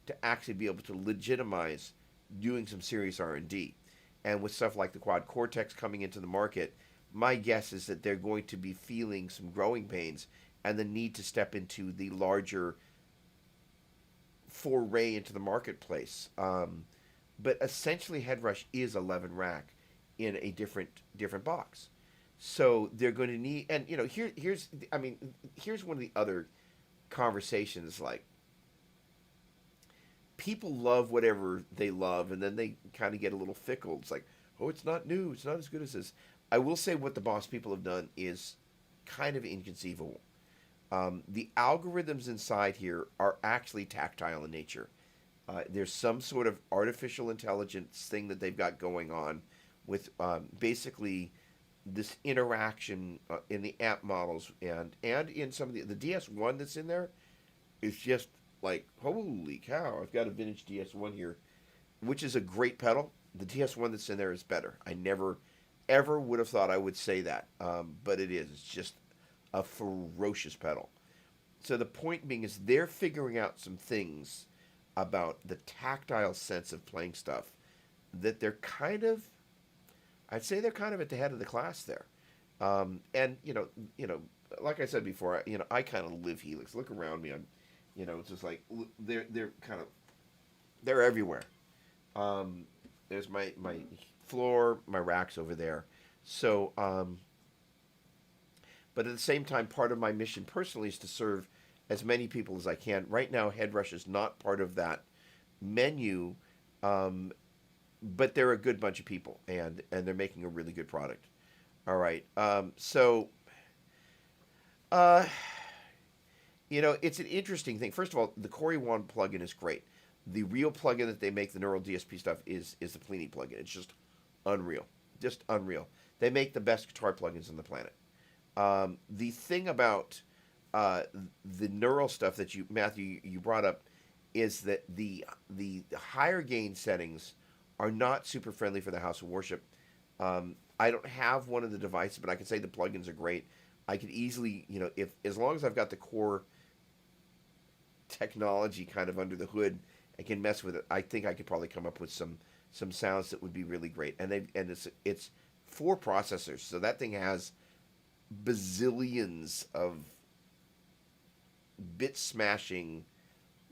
to actually be able to legitimize doing some serious R&D. And with stuff like the Quad Cortex coming into the market, my guess is that they're going to be feeling some growing pains and the need to step into the larger foray into the marketplace. But essentially, Headrush is 11 rack in a different box. So they're going to need, and here's one of the other conversations. Like, people love whatever they love, and then they kind of get a little fickle. It's like, oh, it's not new, it's not as good as this. I will say what the Boss people have done is kind of inconceivable. The algorithms inside here are actually tactile in nature. There's some sort of artificial intelligence thing that they've got going on with basically this interaction in the amp models and in some of the DS1 that's in there is just like, holy cow, I've got a vintage DS1 here, which is a great pedal. The DS1 that's in there is better. I never, ever would have thought I would say that, but it is. It's just a ferocious pedal. So the point being is they're figuring out some things about the tactile sense of playing stuff that they're kind of, I'd say they're kind of at the head of the class there. And like I said before, I kind of live Helix. Look around me. It's just like they're everywhere. There's my floor, my racks over there. So, but at the same time, part of my mission personally is to serve as many people as I can. Right now, Headrush is not part of that menu, but they're a good bunch of people, and they're making a really good product. All right, it's an interesting thing. First of all, the Corey One plugin is great. The real plugin that they make, the Neural DSP stuff, is the Plini plugin. It's just unreal. Just unreal. They make the best guitar plugins on the planet. The thing about the Neural stuff that Matthew, you brought up is that the higher gain settings are not super friendly for the House of Worship. I don't have one of the devices, but I can say the plugins are great. I could easily, if as long as I've got the core technology kind of under the hood, I can mess with it. I think I could probably come up with some sounds that would be really great. And it's 4 processors, so that thing has bazillions of bit smashing.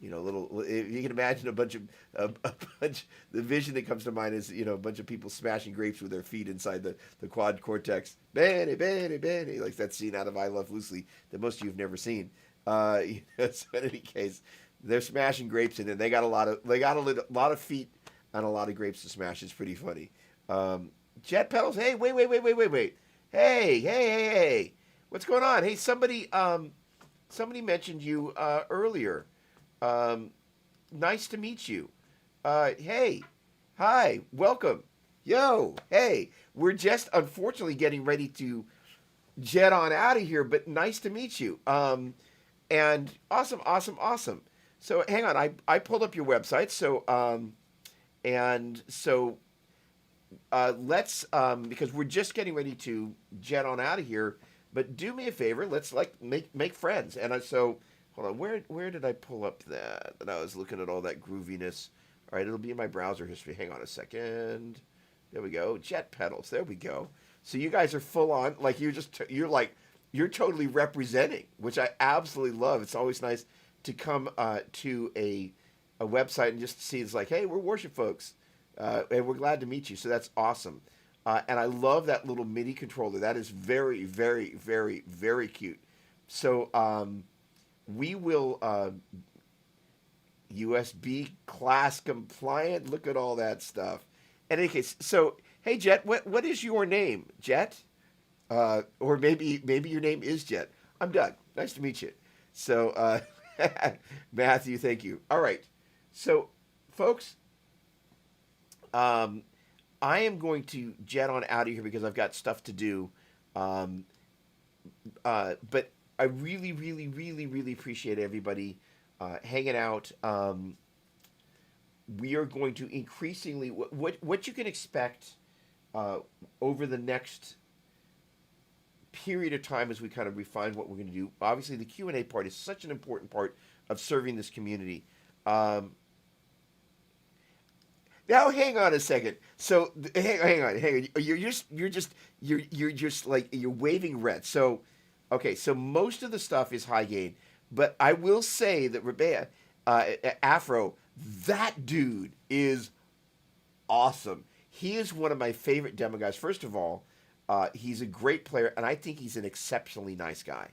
Little. If you can imagine a bunch. The vision that comes to mind is a bunch of people smashing grapes with their feet inside the quad cortex. Benny, Benny, Benny, like that scene out of I Love Lucy that most of you have never seen. So in any case, they're smashing grapes in it. They got a lot of feet and a lot of grapes to smash. It's pretty funny. Jet pedals. Hey, wait. Hey. What's going on? Hey, somebody mentioned you earlier. Nice to meet you. Hey, hi, welcome. Yo, hey, we're just unfortunately getting ready to jet on out of here, but nice to meet you. And awesome. So hang on, I pulled up your website. So, let's, because we're just getting ready to jet on out of here. But do me a favor. Let's like make friends. And so hold on. Where did I pull up that? And I was looking at all that grooviness. All right, it'll be in my browser history. Hang on a second. There we go. Jet pedals. There we go. So you guys are full on. Like you're totally representing, which I absolutely love. It's always nice to come to a website and just see it's like, hey, we're worship folks, and we're glad to meet you. So that's awesome. And I love that little MIDI controller. That is very, very, very, very cute. So we will USB class compliant. Look at all that stuff. In any case, so hey Jet, what is your name, Jet? Or maybe your name is Jet. I'm Doug. Nice to meet you. So Matthew, thank you. All right. So folks, I am going to jet on out of here because I've got stuff to do. But I really, really, really, really appreciate everybody hanging out. We are going to increasingly what you can expect over the next period of time as we kind of refine what we're going to do. Obviously, the Q&A part is such an important part of serving this community. Now, hang on a second. So, hang on. You're just like you're waving red. So, okay. So most of the stuff is high gain, but I will say that Rebea, Afro, that dude is awesome. He is one of my favorite demo guys. First of all, he's a great player, and I think he's an exceptionally nice guy.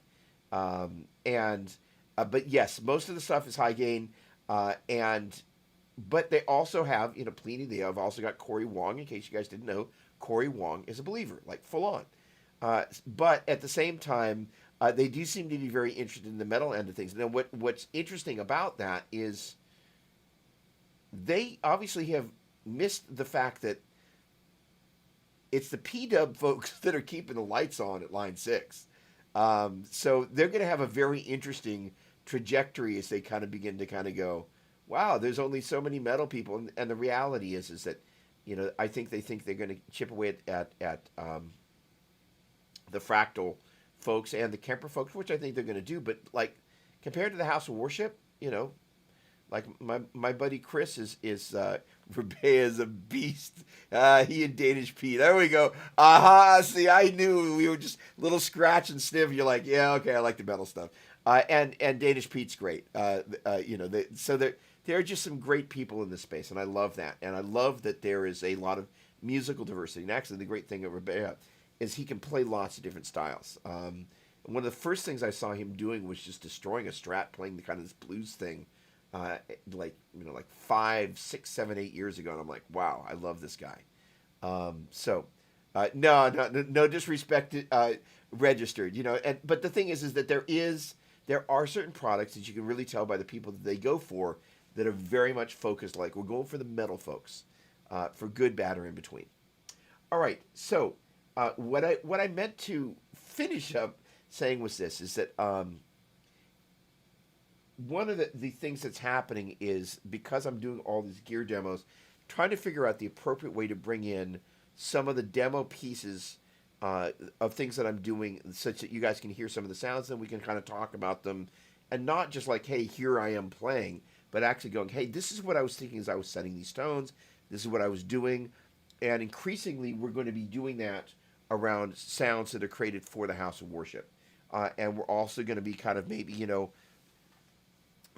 But yes, most of the stuff is high gain, but they also have, plenty. They have also got Corey Wong. In case you guys didn't know, Corey Wong is a believer, like full on. But at the same time, they do seem to be very interested in the metal end of things. Now, what's interesting about that is they obviously have missed the fact that it's the P-Dub folks that are keeping the lights on at Line 6. So they're going to have a very interesting trajectory as they kind of begin to kind of go, wow, there's only so many metal people. And the reality is that, I think they're going to chip away at the Fractal folks and the Kemper folks, which I think they're going to do. But like compared to the House of Worship, like my buddy Chris is Rebea is a beast. He and Danish Pete. There we go. Aha! See, I knew we were just a little scratch and sniff. You're like, yeah, okay, I like the metal stuff. And Danish Pete's great. So there are just some great people in this space, and I love that. And I love that there is a lot of musical diversity. And actually, the great thing of Rebea is he can play lots of different styles. One of the first things I saw him doing was just destroying a Strat, playing the kind of this blues thing. Like 5, 6, 7, 8 years ago, and I'm like, wow, I love this guy. No disrespect, registered, but the thing is that there are certain products that you can really tell by the people that they go for that are very much focused. Like we're going for the metal folks, for good, bad, or in between. All right, so what I meant to finish up saying was this: is that one of the things that's happening is because I'm doing all these gear demos, trying to figure out the appropriate way to bring in some of the demo pieces of things that I'm doing such that you guys can hear some of the sounds and we can kind of talk about them and not just like, hey, here I am playing, but actually going, hey, this is what I was thinking as I was setting these tones. This is what I was doing. And increasingly, we're going to be doing that around sounds that are created for the House of Worship. And we're also going to be kind of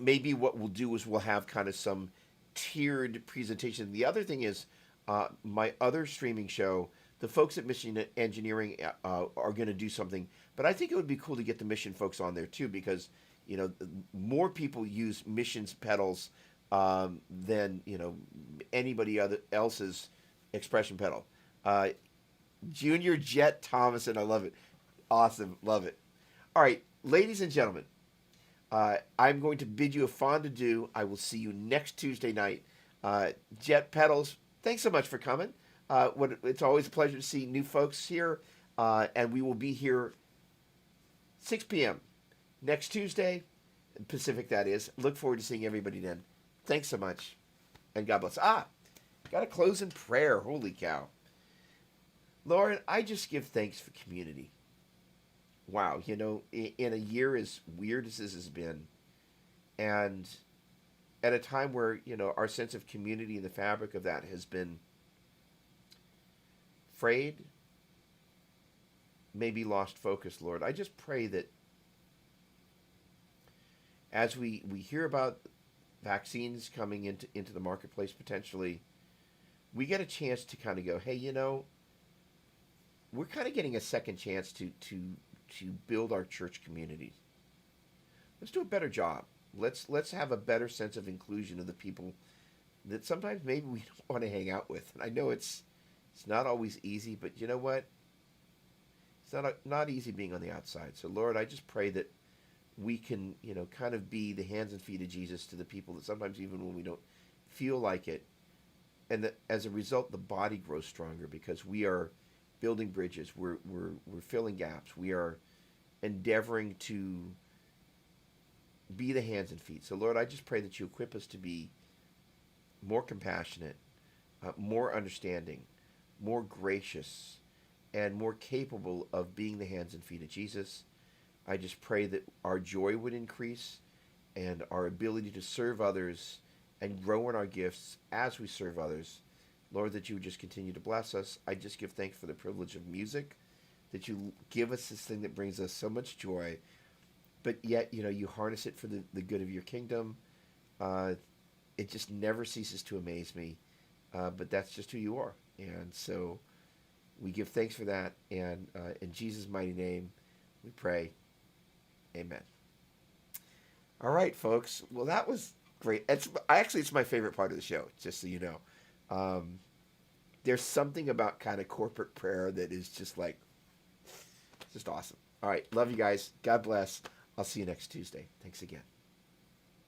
maybe what we'll do is we'll have kind of some tiered presentation. The other thing is my other streaming show, the folks at Mission Engineering are going to do something, but I think it would be cool to get the Mission folks on there too, because more people use Mission's pedals than anybody else's expression pedal. Junior Jet Thomason, I love it. Awesome, love it. All right, ladies and gentlemen, I'm going to bid you a fond adieu. I will see you next Tuesday night. Jet Pedals, thanks so much for coming. It's always a pleasure to see new folks here, and we will be here 6 p.m. next Tuesday, Pacific that is. Look forward to seeing everybody then. Thanks so much, and God bless. Got to close in prayer. Holy cow. Lord, I just give thanks for community. wow, in a year as weird as this has been, and at a time where, our sense of community and the fabric of that has been frayed, maybe lost focus, Lord, I just pray that as we hear about vaccines coming into the marketplace potentially, we get a chance to kind of go, hey, we're kind of getting a second chance to build our church communities. Let's do a better job. Let's have a better sense of inclusion of the people that sometimes maybe we don't want to hang out with. And I know it's not always easy, but you know what? It's not easy being on the outside. So Lord, I just pray that we can, kind of be the hands and feet of Jesus to the people that sometimes even when we don't feel like it, and that as a result the body grows stronger because we are building bridges, we're filling gaps, we are endeavoring to be the hands and feet. So Lord, I just pray that you equip us to be more compassionate, more understanding, more gracious, and more capable of being the hands and feet of Jesus. I just pray that our joy would increase and our ability to serve others and grow in our gifts as we serve others. Lord, that you would just continue to bless us. I just give thanks for the privilege of music, that you give us this thing that brings us so much joy, but yet, you harness it for the good of your kingdom. Uh, it just never ceases to amaze me, but that's just who you are. And so we give thanks for that, and in Jesus' mighty name we pray. Amen. All right, folks. Well, that was great. It's my favorite part of the show, just so you know. Um, there's something about kind of corporate prayer that is just awesome. All right, love you guys. God bless. I'll see you next Tuesday. Thanks again.